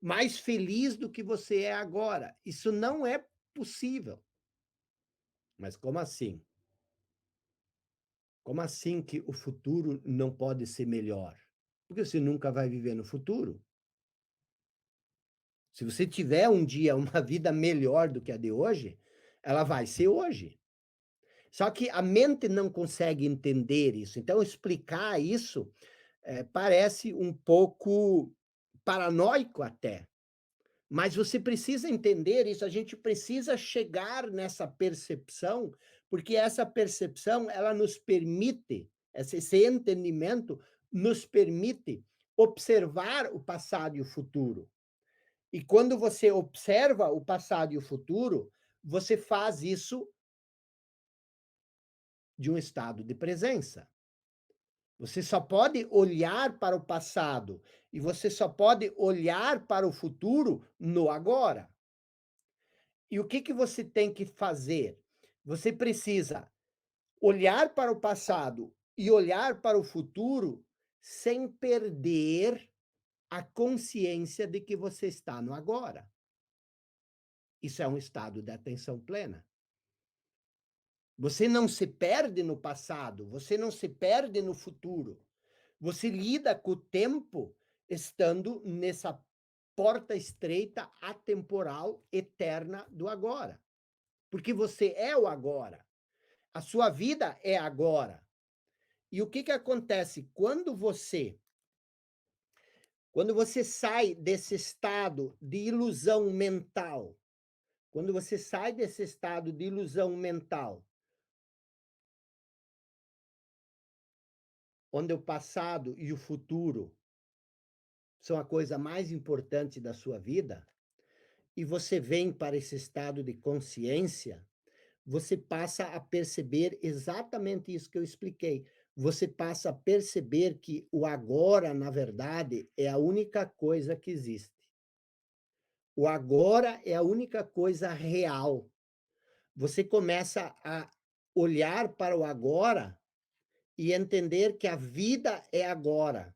mais feliz do que você é agora. Isso não é possível. Mas como assim? Como assim que o futuro não pode ser melhor? Porque você nunca vai viver no futuro. Se você tiver um dia uma vida melhor do que a de hoje, ela vai ser hoje. Só que a mente não consegue entender isso. Então, explicar isso parece um pouco paranoico até. Mas você precisa entender isso, a gente precisa chegar nessa percepção, porque essa percepção, ela nos permite, esse entendimento nos permite observar o passado e o futuro. E quando você observa o passado e o futuro, você faz isso de um estado de presença. Você só pode olhar para o passado e você só pode olhar para o futuro no agora. E o que que você tem que fazer? Você precisa olhar para o passado e olhar para o futuro sem perder a consciência de que você está no agora. Isso é um estado de atenção plena. Você não se perde no passado, você não se perde no futuro. Você lida com o tempo estando nessa porta estreita, atemporal, eterna do agora. Porque você é o agora. A sua vida é agora. E o que que acontece quando você sai desse estado de ilusão mental? Quando você sai desse estado de ilusão mental, onde o passado e o futuro são a coisa mais importante da sua vida, e você vem para esse estado de consciência, você passa a perceber exatamente isso que eu expliquei. Você passa a perceber que o agora, na verdade, é a única coisa que existe. O agora é a única coisa real. Você começa a olhar para o agora e entender que a vida é agora.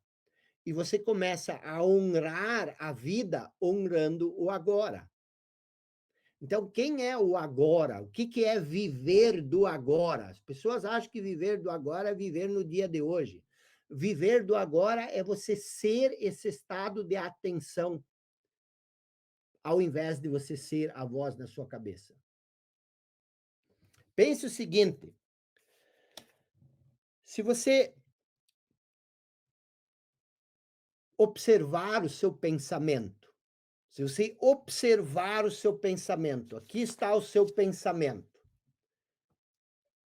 E você começa a honrar a vida honrando o agora. Então, quem é o agora? O que que é viver do agora? As pessoas acham que viver do agora é viver no dia de hoje. Viver do agora é você ser esse estado de atenção, ao invés de você ser a voz na sua cabeça. Pense o seguinte: se você observar o seu pensamento, se você observar o seu pensamento, aqui está o seu pensamento.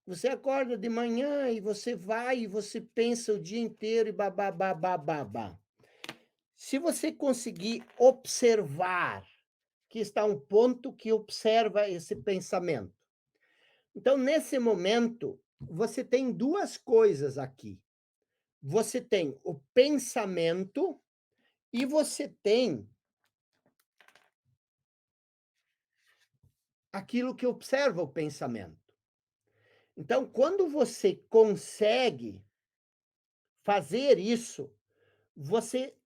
Você acorda de manhã e você vai e você pensa o dia inteiro e babá. Se você conseguir observar, que está um ponto que observa esse pensamento. Então, nesse momento, você tem duas coisas aqui. Você tem o pensamento e você tem aquilo que observa o pensamento. Então, quando você consegue fazer isso, você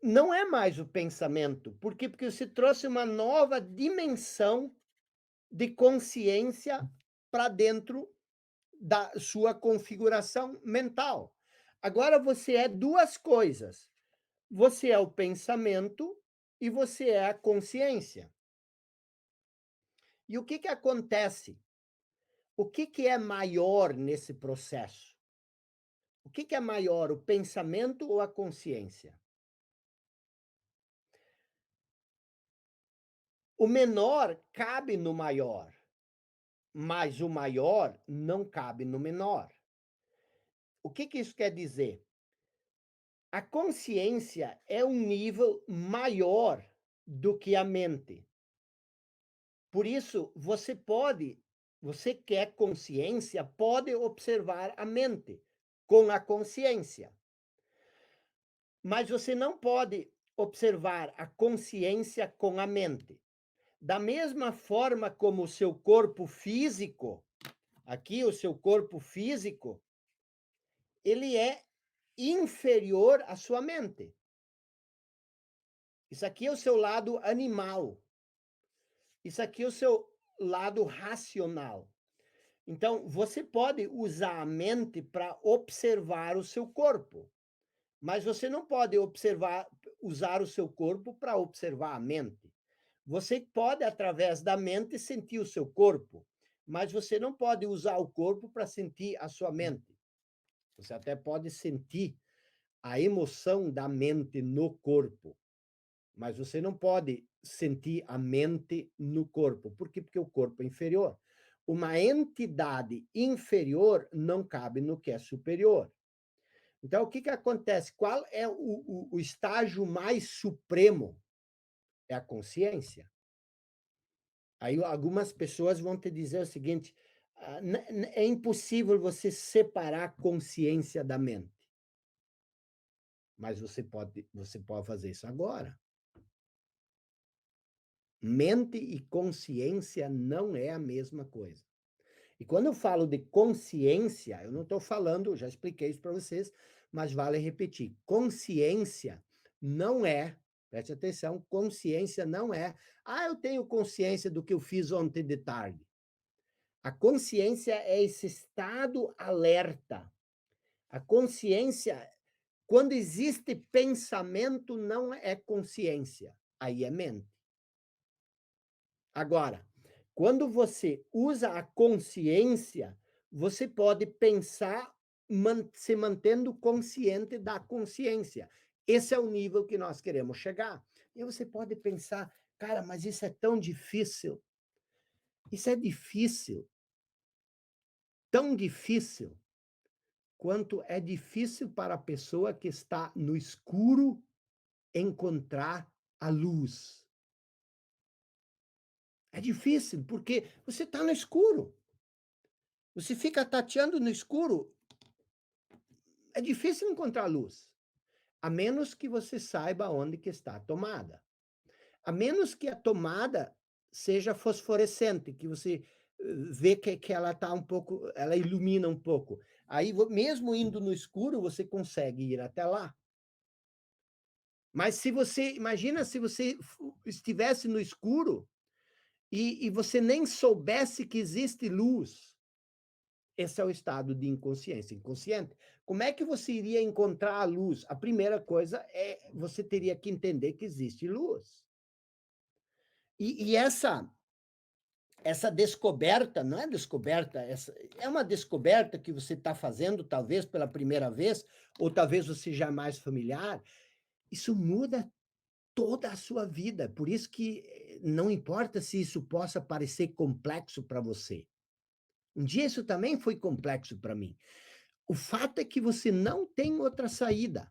não é mais o pensamento. Por quê? Porque você trouxe uma nova dimensão de consciência para dentro da sua configuração mental. Agora você é duas coisas. Você é o pensamento e você é a consciência. E o que que acontece? O que que é maior nesse processo? O que que é maior, o pensamento ou a consciência? O menor cabe no maior, mas o maior não cabe no menor. O que que isso quer dizer? A consciência é um nível maior do que a mente. Por isso, você quer consciência, pode observar a mente com a consciência. Mas você não pode observar a consciência com a mente. Da mesma forma como o seu corpo físico, aqui o seu corpo físico, ele é inferior à sua mente. Isso aqui é o seu lado animal. Isso aqui é o seu lado racional. Então, você pode usar a mente para observar o seu corpo, mas você não pode usar o seu corpo para observar a mente. Você pode, através da mente, sentir o seu corpo, mas você não pode usar o corpo para sentir a sua mente. Você até pode sentir a emoção da mente no corpo, mas você não pode sentir a mente no corpo. Por quê? Porque o corpo é inferior. Uma entidade inferior não cabe no que é superior. Então, o que que acontece? Qual é o estágio mais supremo? É a consciência. Aí algumas pessoas vão te dizer o seguinte: é impossível você separar a consciência da mente. Mas você pode fazer isso agora. Mente e consciência não é a mesma coisa. E quando eu falo de consciência, eu não estou falando, já expliquei isso para vocês, mas vale repetir. Consciência não é, preste atenção, consciência não é, eu tenho consciência do que eu fiz ontem de tarde. A consciência é esse estado alerta. A consciência, quando existe pensamento, não é consciência, aí é mente. Agora, quando você usa a consciência, você pode pensar se mantendo consciente da consciência. Esse é o nível que nós queremos chegar. E você pode pensar, cara, mas isso é tão difícil. Isso é difícil, tão difícil, quanto é difícil para a pessoa que está no escuro encontrar a luz. É difícil, porque você está no escuro. Você fica tateando no escuro, é difícil encontrar luz, a menos que você saiba onde que está a tomada. A menos que a tomada seja fosforescente, que você vê que ela está um pouco, ela ilumina um pouco. Aí, mesmo indo no escuro, você consegue ir até lá. Mas se você, imagina se você estivesse no escuro e você nem soubesse que existe luz. Esse é o estado de inconsciência, inconsciente. Como é que você iria encontrar a luz? A primeira coisa é você teria que entender que existe luz. E essa descoberta, não é descoberta, é uma descoberta que você está fazendo, talvez pela primeira vez, ou talvez você já é mais familiar, isso muda toda a sua vida. Por isso que não importa se isso possa parecer complexo para você. Um dia isso também foi complexo para mim. O fato é que você não tem outra saída.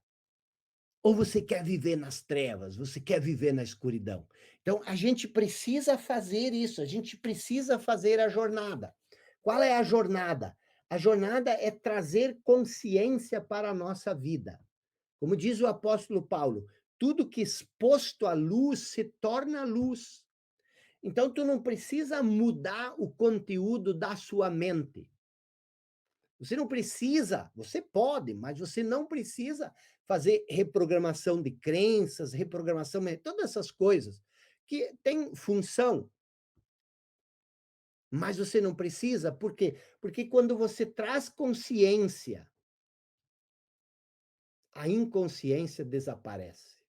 Ou você quer viver nas trevas, você quer viver na escuridão. Então, a gente precisa fazer isso, a gente precisa fazer a jornada. Qual é a jornada? A jornada é trazer consciência para a nossa vida. Como diz o apóstolo Paulo, tudo que exposto à luz se torna luz. Então, tu não precisa mudar o conteúdo da sua mente. Você não precisa, você pode, mas você não precisa fazer reprogramação de crenças, reprogramação, todas essas coisas que têm função, mas você não precisa, por quê? Porque quando você traz consciência, a inconsciência desaparece.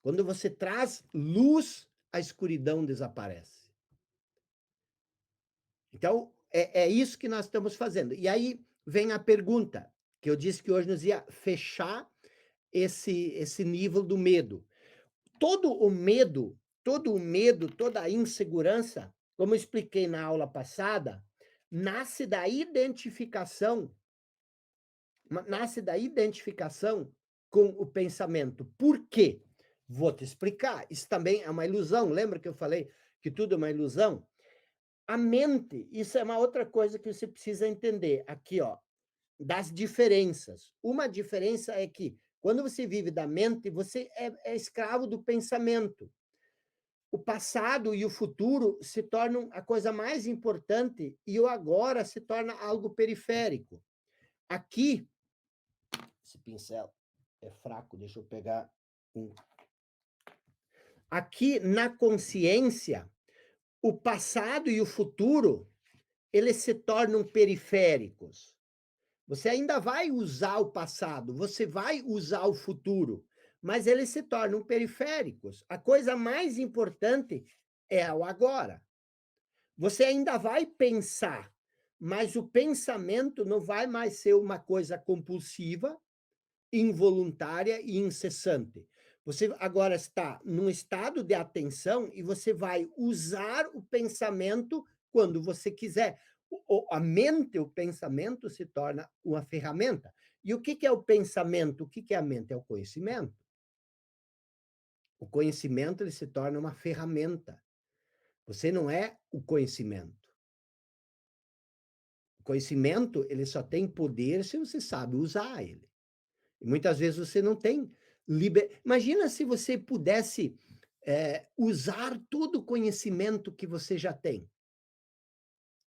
Quando você traz luz, a escuridão desaparece. Então, é isso que nós estamos fazendo. E aí vem a pergunta, que eu disse que hoje nós ia fechar esse nível do medo. Todo o medo, toda a insegurança, como eu expliquei na aula passada, nasce da identificação, nasce da identificação com o pensamento. Por quê? Vou te explicar. Isso também é uma ilusão. Lembra que eu falei que tudo é uma ilusão? A mente, isso é uma outra coisa que você precisa entender. Aqui, ó, das diferenças. Uma diferença é que, quando você vive da mente, você é escravo do pensamento. O passado e o futuro se tornam a coisa mais importante e o agora se torna algo periférico. Aqui, esse pincel é fraco, deixa eu pegar um. Aqui, na consciência, o passado e o futuro, eles se tornam periféricos. Você ainda vai usar o passado, você vai usar o futuro, mas eles se tornam periféricos. A coisa mais importante é o agora. Você ainda vai pensar, mas o pensamento não vai mais ser uma coisa compulsiva, involuntária e incessante. Você agora está num estado de atenção e você vai usar o pensamento quando você quiser. A mente, o pensamento se torna uma ferramenta. E o que é o pensamento? O que é a mente? É o conhecimento. O conhecimento ele se torna uma ferramenta. Você não é o conhecimento. O conhecimento ele só tem poder se você sabe usar ele. E muitas vezes você não tem Imagina se você pudesse usar todo o conhecimento que você já tem.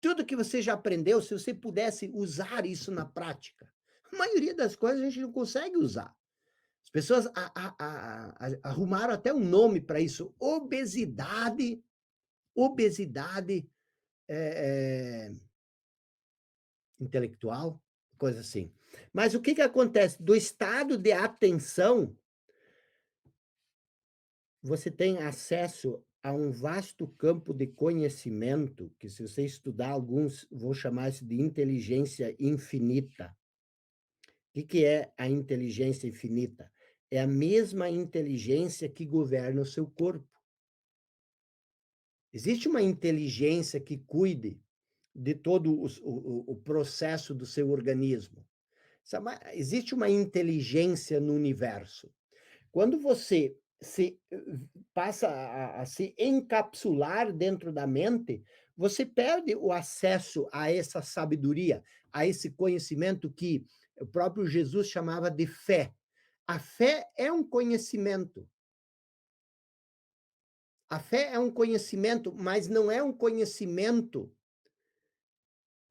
Tudo que você já aprendeu, se você pudesse usar isso na prática. A maioria das coisas a gente não consegue usar. As pessoas arrumaram até um nome para isso, obesidade intelectual, coisa assim. Mas o que que acontece? Do estado de atenção, você tem acesso a um vasto campo de conhecimento, que se você estudar alguns vão chamar isso de inteligência infinita. O que que é a inteligência infinita? É a mesma inteligência que governa o seu corpo. Existe uma inteligência que cuide de todo o processo do seu organismo. Existe uma inteligência no universo. Quando você se passa a se encapsular dentro da mente, você perde o acesso a essa sabedoria, a esse conhecimento que o próprio Jesus chamava de fé. A fé é um conhecimento. A fé é um conhecimento, mas não é um conhecimento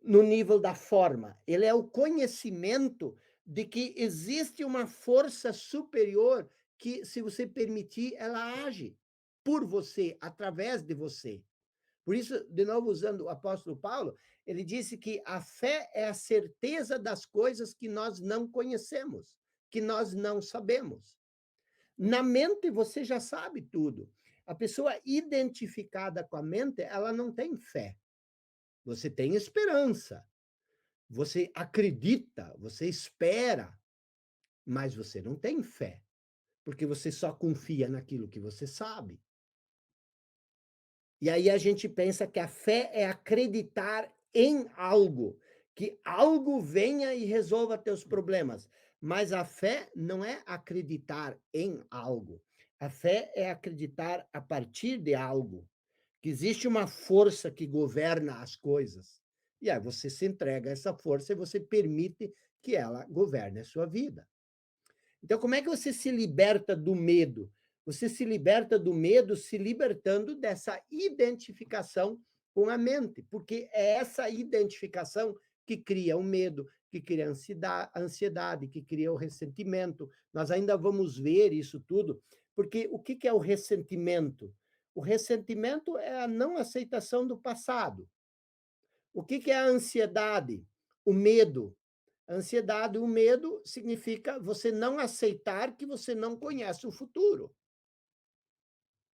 no nível da forma. Ele é o conhecimento de que existe uma força superior que, se você permitir, ela age por você, através de você. Por isso, de novo, usando o apóstolo Paulo, ele disse que a fé é a certeza das coisas que nós não conhecemos, que nós não sabemos. Na mente, você já sabe tudo. A pessoa identificada com a mente, ela não tem fé. Você tem esperança. Você acredita, você espera, mas você não tem fé, porque você só confia naquilo que você sabe. E aí a gente pensa que a fé é acreditar em algo, que algo venha e resolva teus problemas. Mas a fé não é acreditar em algo. A fé é acreditar a partir de algo, que existe uma força que governa as coisas. E aí você se entrega a essa força e você permite que ela governe a sua vida. Então, como é que você se liberta do medo? Você se liberta do medo se libertando dessa identificação com a mente, porque é essa identificação que cria o medo, que cria a ansiedade, que cria o ressentimento. Nós ainda vamos ver isso tudo, porque o que é o ressentimento? O ressentimento é a não aceitação do passado. O que é a ansiedade? O medo. A ansiedade, o medo significa você não aceitar que você não conhece o futuro.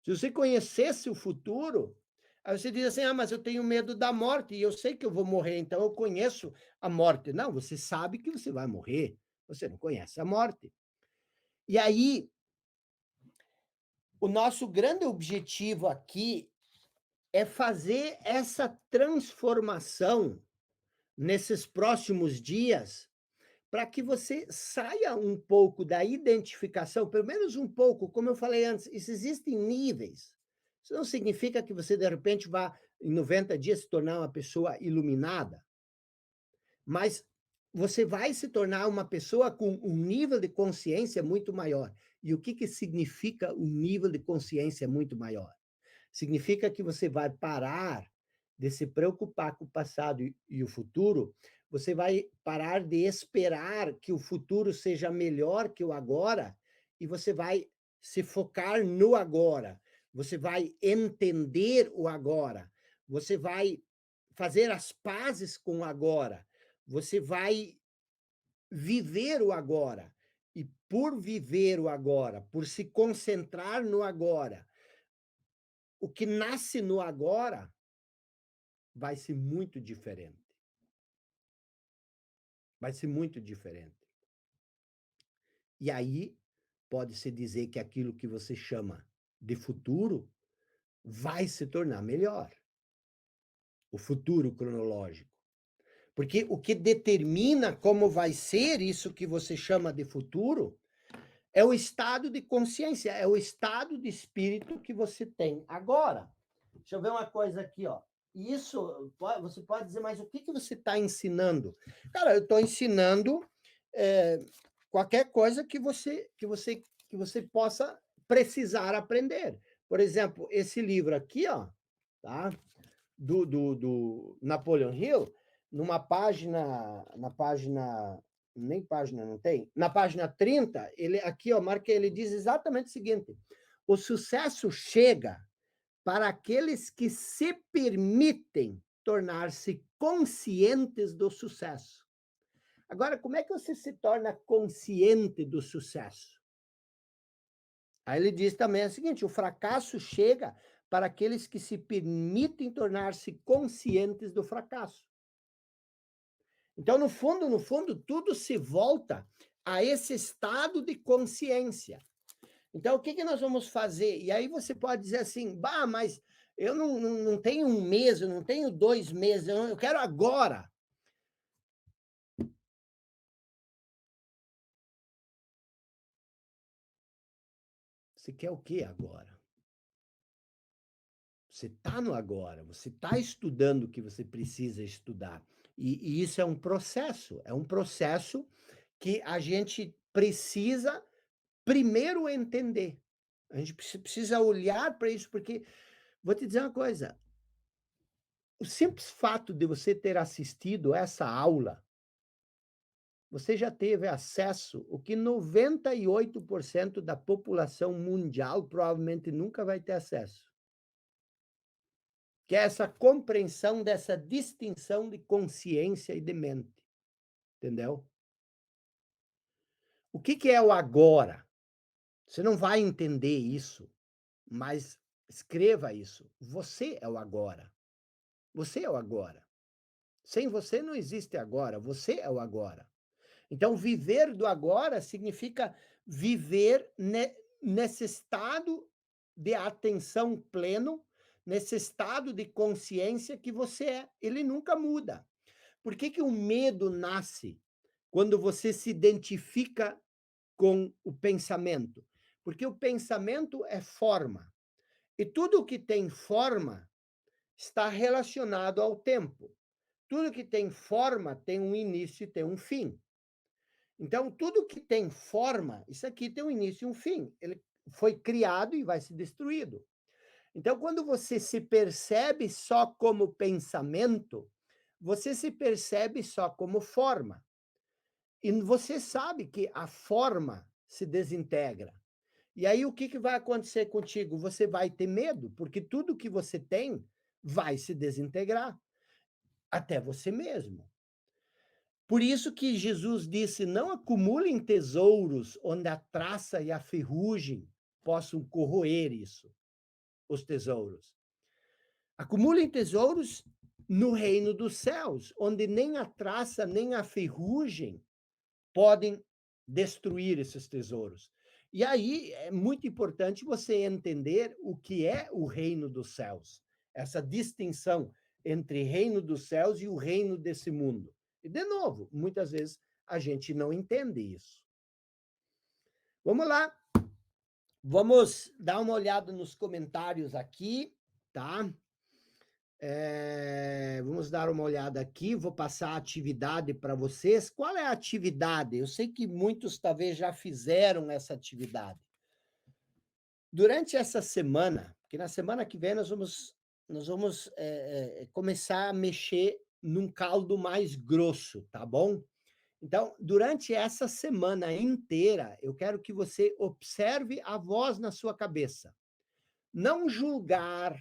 Se você conhecesse o futuro, aí você diz assim: ah, mas eu tenho medo da morte e eu sei que eu vou morrer, então eu conheço a morte. Não, você sabe que você vai morrer, você não conhece a morte. E aí, o nosso grande objetivo aqui é fazer essa transformação nesses próximos dias para que você saia um pouco da identificação, pelo menos um pouco, como eu falei antes, isso existem níveis. Isso não significa que você, de repente, vá, em 90 dias, se tornar uma pessoa iluminada, mas você vai se tornar uma pessoa com um nível de consciência muito maior. E o que, que significa um nível de consciência muito maior? Significa que você vai parar de se preocupar com o passado e o futuro, você vai parar de esperar que o futuro seja melhor que o agora, e você vai se focar no agora. Você vai entender o agora. Você vai fazer as pazes com o agora. Você vai viver o agora. E por viver o agora, por se concentrar no agora, o que nasce no agora vai ser muito diferente. Vai ser muito diferente. E aí, pode-se dizer que aquilo que você chama de futuro vai se tornar melhor. O futuro cronológico. Porque o que determina como vai ser isso que você chama de futuro é o estado de consciência, é o estado de espírito que você tem agora. Deixa eu ver uma coisa aqui, ó. Isso, você pode dizer, mas o que você está ensinando? Cara, eu estou ensinando qualquer coisa que você possa precisar aprender. Por exemplo, esse livro aqui, ó, tá? Do Napoleon Hill, na página, nem página não tem, na página 30, ele aqui, ó, marca, ele diz exatamente o seguinte: o sucesso chega para aqueles que se permitem tornar-se conscientes do sucesso. Agora, como é que você se torna consciente do sucesso? Aí ele diz também o seguinte: o fracasso chega para aqueles que se permitem tornar-se conscientes do fracasso. Então, no fundo, tudo se volta a esse estado de consciência. Então, o que, que nós vamos fazer? E aí você pode dizer assim, bah, mas eu não tenho um mês, eu não tenho 2 meses, eu quero agora. Você quer o que agora? Você está no agora, você está estudando o que você precisa estudar. E isso é um processo que a gente precisa primeiro entender. A gente precisa olhar para isso, porque, vou te dizer uma coisa, o simples fato de você ter assistido essa aula, você já teve acesso o que 98% da população mundial provavelmente nunca vai ter acesso, que é essa compreensão dessa distinção de consciência e de mente, entendeu? O que que é o agora? Você não vai entender isso, mas escreva isso. Você é o agora. Você é o agora. Sem você não existe agora, você é o agora. Então, viver do agora significa viver nesse estado de atenção pleno, nesse estado de consciência que você é. Ele nunca muda. Por que que o medo nasce quando você se identifica com o pensamento? Porque o pensamento é forma. E tudo que tem forma está relacionado ao tempo. Tudo que tem forma tem um início e tem um fim. Então, tudo que tem forma, isso aqui tem um início e um fim. Ele foi criado e vai ser destruído. Então, quando você se percebe só como pensamento, você se percebe só como forma. E você sabe que a forma se desintegra. E aí, o que, que vai acontecer contigo? Você vai ter medo, porque tudo que você tem vai se desintegrar, até você mesmo. Por isso que Jesus disse: não acumulem tesouros onde a traça e a ferrugem possam corroer isso, os tesouros. Acumulem tesouros no reino dos céus, onde nem a traça nem a ferrugem podem destruir esses tesouros. E aí é muito importante você entender o que é o reino dos céus, essa distinção entre reino dos céus e o reino desse mundo. E, de novo, muitas vezes a gente não entende isso. Vamos lá, vamos dar uma olhada nos comentários aqui, tá? Vamos dar uma olhada aqui, vou passar a atividade para vocês. Qual é a atividade? Eu sei que muitos talvez já fizeram essa atividade. Durante essa semana, porque na semana que vem nós vamos começar a mexer num caldo mais grosso, tá bom? Então, durante essa semana inteira, eu quero que você observe a voz na sua cabeça. Não julgar,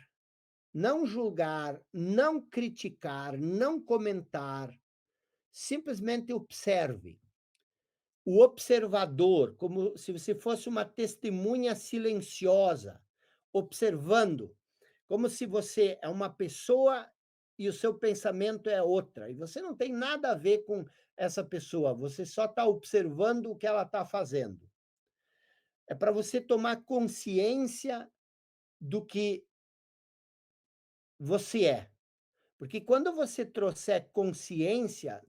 não julgar, não criticar, não comentar, simplesmente observe. O observador, como se você fosse uma testemunha silenciosa, observando, como se você é uma pessoa e o seu pensamento é outra, e você não tem nada a ver com essa pessoa, você só está observando o que ela está fazendo. É para você tomar consciência do que você é. Porque quando você trouxer consciência,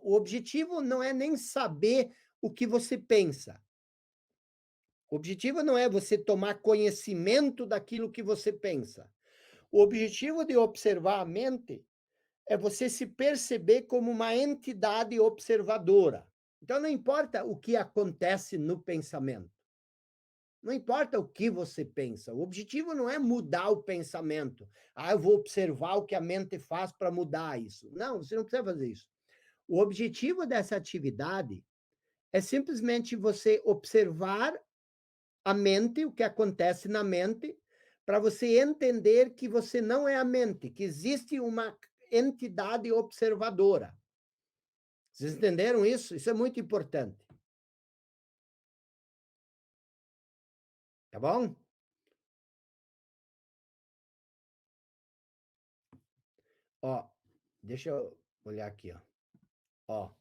o objetivo não é nem saber o que você pensa. O objetivo não é você tomar conhecimento daquilo que você pensa. O objetivo de observar a mente é você se perceber como uma entidade observadora. Então, não importa o que acontece no pensamento. Não importa o que você pensa. O objetivo não é mudar o pensamento. Ah, eu vou observar o que a mente faz para mudar isso. Não, você não precisa fazer isso. O objetivo dessa atividade é simplesmente você observar a mente, o que acontece na mente, para você entender que você não é a mente, que existe uma entidade observadora. Vocês entenderam isso? Isso é muito importante. Tá bom? Ó, deixa eu olhar aqui, ó. Ó,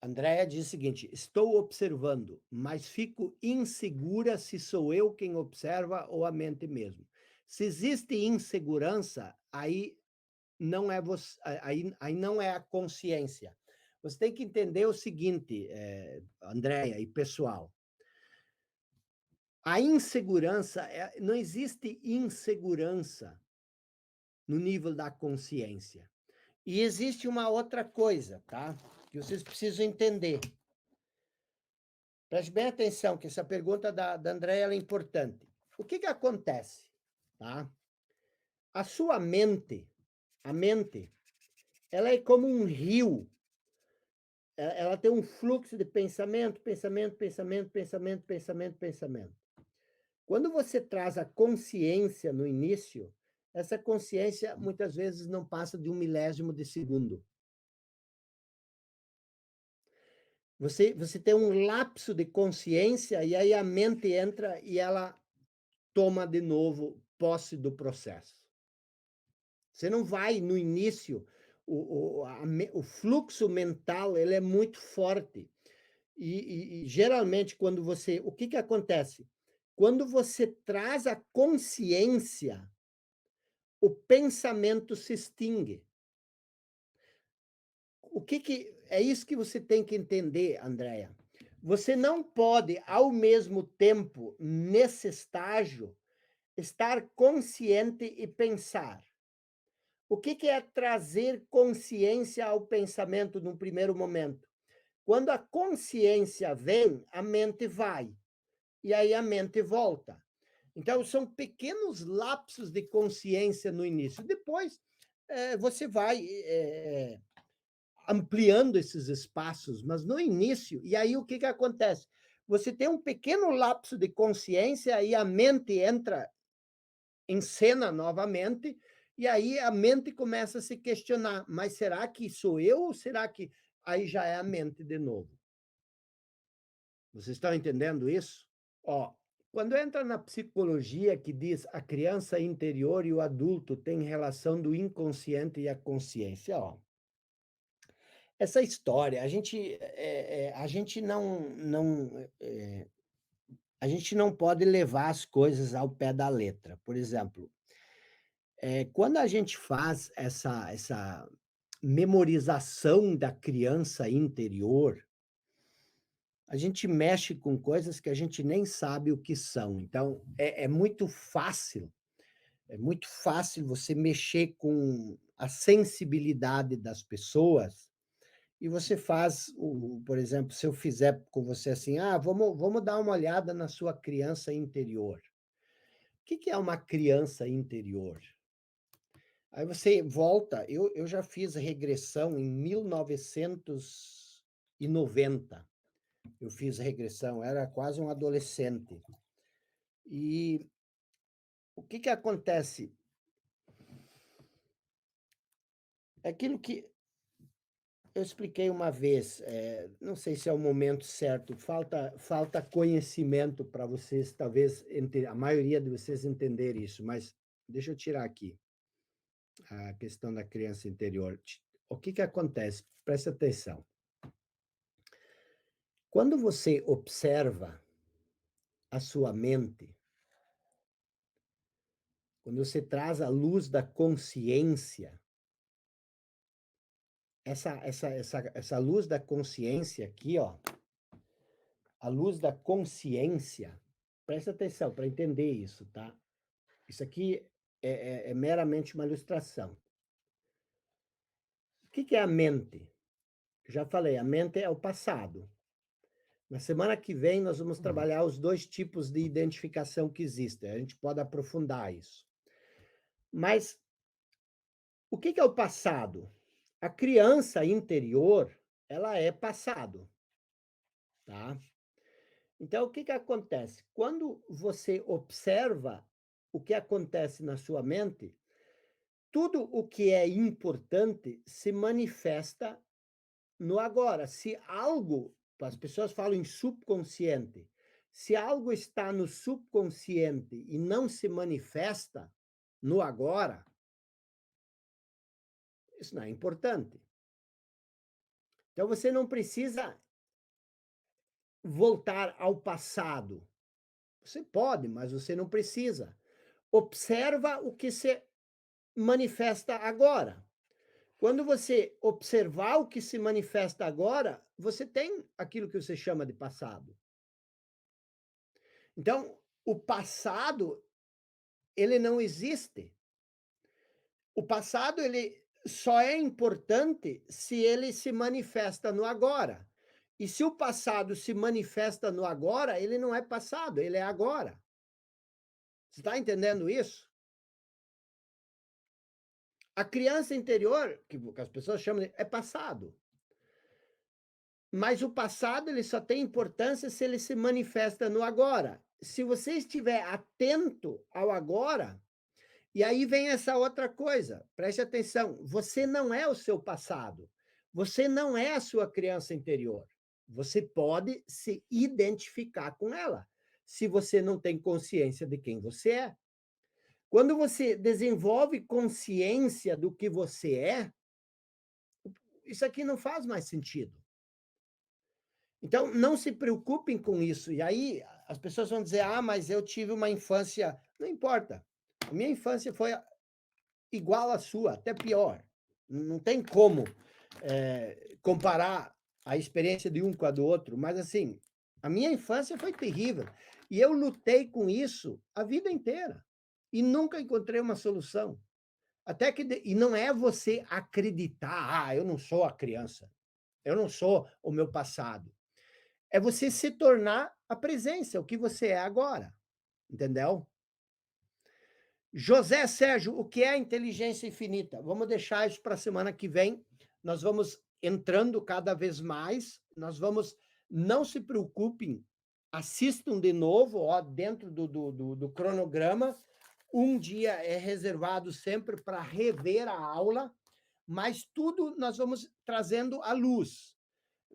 Andréia diz o seguinte: estou observando, mas fico insegura se sou eu quem observa ou a mente mesmo. Se existe insegurança, aí não é você, aí não é a consciência. Você tem que entender o seguinte, Andréia e pessoal. A insegurança, não existe insegurança no nível da consciência. E existe uma outra coisa, tá? Que vocês precisam entender. Preste bem atenção, que essa pergunta da Andréia é importante. O que acontece? Tá? A sua mente, a mente, ela é como um rio. Ela tem um fluxo de pensamento, pensamento, pensamento, pensamento, pensamento, pensamento. Quando você traz a consciência no início, essa consciência muitas vezes não passa de 1 milésimo de segundo. Você tem um lapso de consciência e aí a mente entra e ela toma de novo posse do processo. Você não vai no início, o fluxo mental ele é muito forte. E geralmente, quando você. O que acontece? Quando você traz a consciência, o pensamento se extingue. É isso que você tem que entender, Andréia. Você não pode, ao mesmo tempo, nesse estágio, estar consciente e pensar. O que é trazer consciência ao pensamento num primeiro momento? Quando a consciência vem, a mente vai. E aí a mente volta. Então, são pequenos lapsos de consciência no início. Depois, você vai ampliando esses espaços, mas no início, e aí o que acontece? Você tem um pequeno lapso de consciência e a mente entra em cena novamente, e aí a mente começa a se questionar, mas será que sou eu ou será que aí já é a mente de novo? Vocês estão entendendo isso? Ó, quando entra na psicologia que diz a criança interior e o adulto têm relação do inconsciente e a consciência, ó. Essa história, a gente a gente não pode levar as coisas ao pé da letra. Por exemplo, quando a gente faz essa memorização da criança interior, a gente mexe com coisas que a gente nem sabe o que são. Então, é muito fácil você mexer com a sensibilidade das pessoas e você faz, por exemplo, se eu fizer com você assim, vamos dar uma olhada na sua criança interior. O que é uma criança interior? Aí você volta, eu já fiz regressão em 1990. Eu fiz regressão, era quase um adolescente. E o que acontece? É aquilo que eu expliquei uma vez, não sei se é o momento certo, falta conhecimento para vocês, talvez a maioria de vocês entender isso, mas deixa eu tirar aqui a questão da criança interior. O que acontece? Presta atenção. Quando você observa a sua mente, quando você traz a luz da consciência, essa luz da consciência aqui, ó, a luz da consciência, presta atenção para entender isso, tá? Isso aqui é meramente uma ilustração. O que é a mente? Já falei, a mente é o passado. Na semana que vem, nós vamos Uhum. trabalhar os 2 tipos de identificação que existem, a gente pode aprofundar isso. Mas o que que é o passado? A criança interior, ela é passado, tá. Então o que que acontece? Quando você observa o que acontece na sua mente, tudo o que é importante se manifesta no agora. Se algo, as pessoas falam em subconsciente, se algo está no subconsciente e não se manifesta no agora, isso não é importante. Então você não precisa voltar ao passado. Você pode, mas você não precisa. Observa o que se manifesta agora. Quando você observar o que se manifesta agora, você tem aquilo que você chama de passado. Então, o passado, ele não existe. O passado, ele só é importante se ele se manifesta no agora. E se o passado se manifesta no agora, ele não é passado, ele é agora. Você está entendendo isso? A criança interior, que as pessoas chamam de, é passado. Mas o passado ele só tem importância se ele se manifesta no agora. Se você estiver atento ao agora, e aí vem essa outra coisa, preste atenção, você não é o seu passado, você não é a sua criança interior. Você pode se identificar com ela, se você não tem consciência de quem você é. Quando você desenvolve consciência do que você é, isso aqui não faz mais sentido. Então, não se preocupem com isso. E aí, as pessoas vão dizer: ah, mas eu tive uma infância. Não importa. A minha infância foi igual à sua, até pior. Não tem como comparar a experiência de um com a do outro, mas assim, a minha infância foi terrível. E eu lutei com isso a vida inteira. E nunca encontrei uma solução. Até que. E não é você acreditar, ah, eu não sou a criança, eu não sou o meu passado. É você se tornar a presença, o que você é agora, entendeu? José Sérgio, o que é a inteligência infinita? Vamos deixar isso para a semana que vem. Nós vamos entrando cada vez mais. Nós vamos. Não se preocupem, assistam de novo, ó, dentro do cronograma. Um dia é reservado sempre para rever a aula, mas tudo nós vamos trazendo à luz.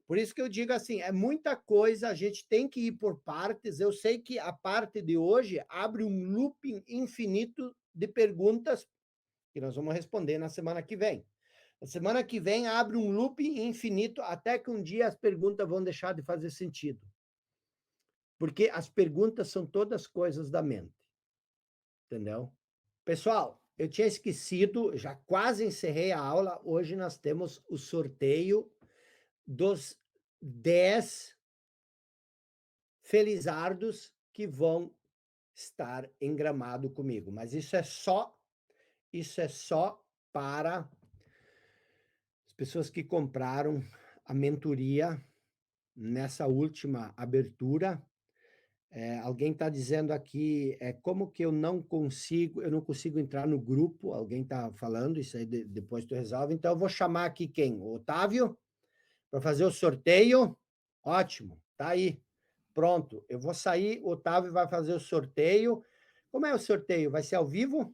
Por isso que eu digo assim, é muita coisa, a gente tem que ir por partes. Eu sei que a parte de hoje abre um looping infinito de perguntas que nós vamos responder na semana que vem. Na semana que vem abre um looping infinito até que um dia as perguntas vão deixar de fazer sentido. Porque as perguntas são todas coisas da mente, entendeu? Pessoal, eu tinha esquecido, já quase encerrei a aula. Hoje nós temos o sorteio dos 10 felizardos que vão estar em Gramado comigo, mas isso é só para as pessoas que compraram a mentoria nessa última abertura. Alguém está dizendo aqui, como que eu não consigo entrar no grupo, alguém está falando, isso aí depois tu resolve, então eu vou chamar aqui quem? O Otávio, para fazer o sorteio. Ótimo, tá aí. Pronto, eu vou sair, o Otávio vai fazer o sorteio. Como é o sorteio? Vai ser ao vivo?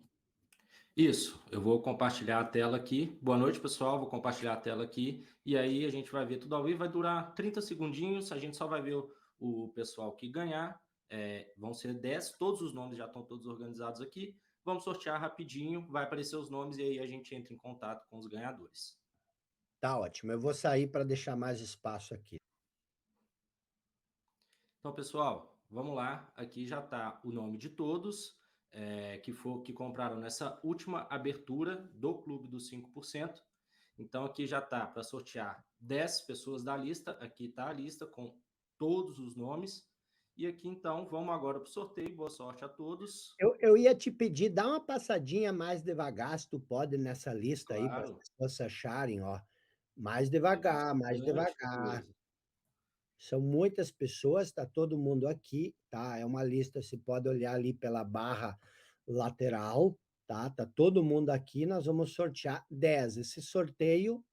Isso, eu vou compartilhar a tela aqui. Boa noite, pessoal. Vou compartilhar a tela aqui e aí a gente vai ver tudo ao vivo. Vai durar 30 segundinhos. A gente só vai ver o pessoal que ganhar. Vão ser 10, todos os nomes já estão todos organizados aqui. Vamos sortear rapidinho, vai aparecer os nomes e aí a gente entra em contato com os ganhadores. Tá ótimo. Eu vou sair para deixar mais espaço aqui. Então, pessoal, vamos lá. Aqui já está o nome de todos que compraram nessa última abertura do Clube dos 5%. Então, aqui já está para sortear 10 pessoas da lista. Aqui está a lista com todos os nomes. E aqui, então, vamos agora para o sorteio. Boa sorte a todos. Eu ia te pedir, dá uma passadinha mais devagar, se tu pode, nessa lista aí, para as Claro, pessoas se acharem, ó. Mais tem devagar, mais bastante devagar. coisa. São muitas pessoas, está todo mundo aqui, tá? É uma lista, você pode olhar ali pela barra lateral, tá? Tá todo mundo aqui, nós vamos sortear 10. Esse sorteio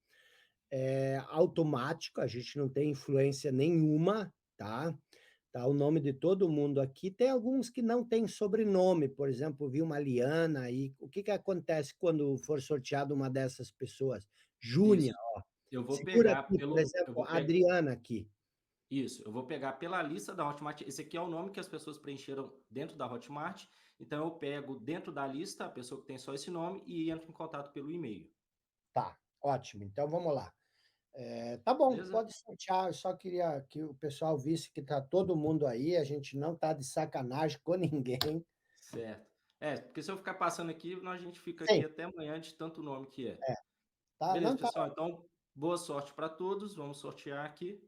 é automático, a gente não tem influência nenhuma, tá? Tá o nome de todo mundo aqui. Tem alguns que não têm sobrenome, por exemplo, vi uma Liana aí. O que que acontece quando for sorteado uma dessas pessoas? Júnia, Isso. Eu vou segura pegar aqui, por pelo, eu exemplo, vou a pe- Adriana aqui. Isso, eu vou pegar pela lista da Hotmart. Esse aqui é o nome que as pessoas preencheram dentro da Hotmart. Então eu pego dentro da lista a pessoa que tem só esse nome e entro em contato pelo e-mail. Tá, ótimo. Então vamos lá. Tá bom, Beleza? pode sortear. Eu só queria que o pessoal visse que tá todo mundo aí. A gente não tá de sacanagem com ninguém. Certo. Porque se eu ficar passando aqui, a gente fica aqui Sim, até amanhã de tanto nome que é. é, tá, Beleza, não tá. pessoal? Então, boa sorte para todos. Vamos sortear aqui.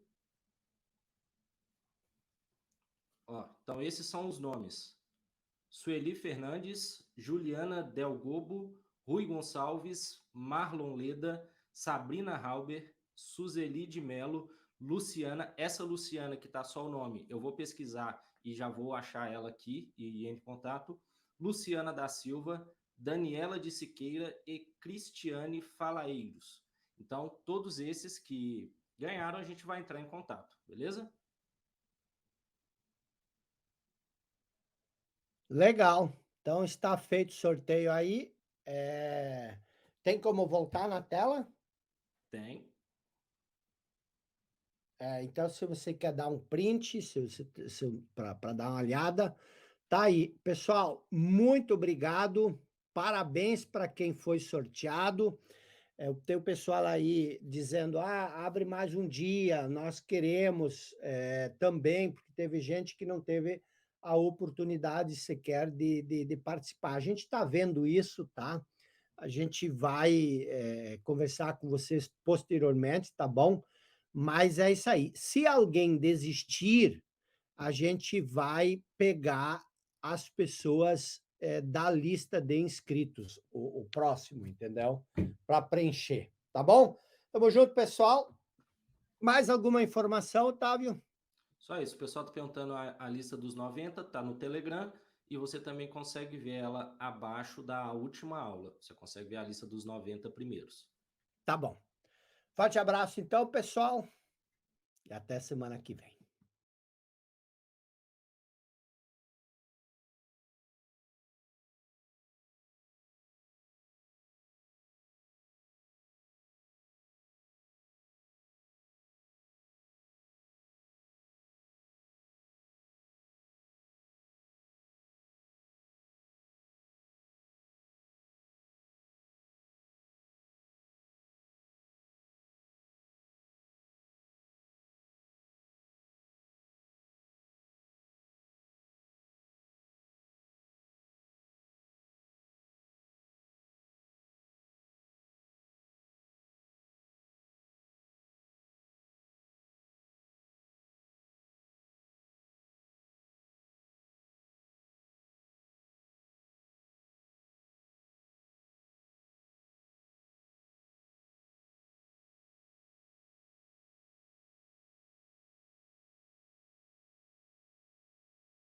Ó, então, esses são os nomes: Sueli Fernandes, Juliana Delgobo, Rui Gonçalves, Marlon Leda, Sabrina Halber, Suzeli de Melo, Luciana. Essa Luciana que está só o nome, eu vou pesquisar e já vou achar ela aqui e ir em contato. Luciana da Silva, Daniela de Siqueira e Cristiane Falaeiros. Então, todos esses que ganharam, a gente vai entrar em contato, beleza? Legal. Então está feito o sorteio aí. Tem como voltar na tela? Tem. Então, se você quer dar um print, se para dar uma olhada, tá aí. Pessoal, muito obrigado. Parabéns para quem foi sorteado. Tem o pessoal aí dizendo: abre mais um dia, nós queremos também, porque teve gente que não teve a oportunidade sequer de participar. A gente está vendo isso, tá? A gente vai conversar com vocês posteriormente, tá bom? Mas é isso aí. Se alguém desistir, a gente vai pegar as pessoas da lista de inscritos, o próximo, entendeu? Para preencher, tá bom? Tamo junto, pessoal. Mais alguma informação, Otávio? Só isso. O pessoal está perguntando a lista dos 90, tá no Telegram e você também consegue ver ela abaixo da última aula. Você consegue ver a lista dos 90 primeiros. Tá bom. Forte abraço, então, pessoal, e até semana que vem.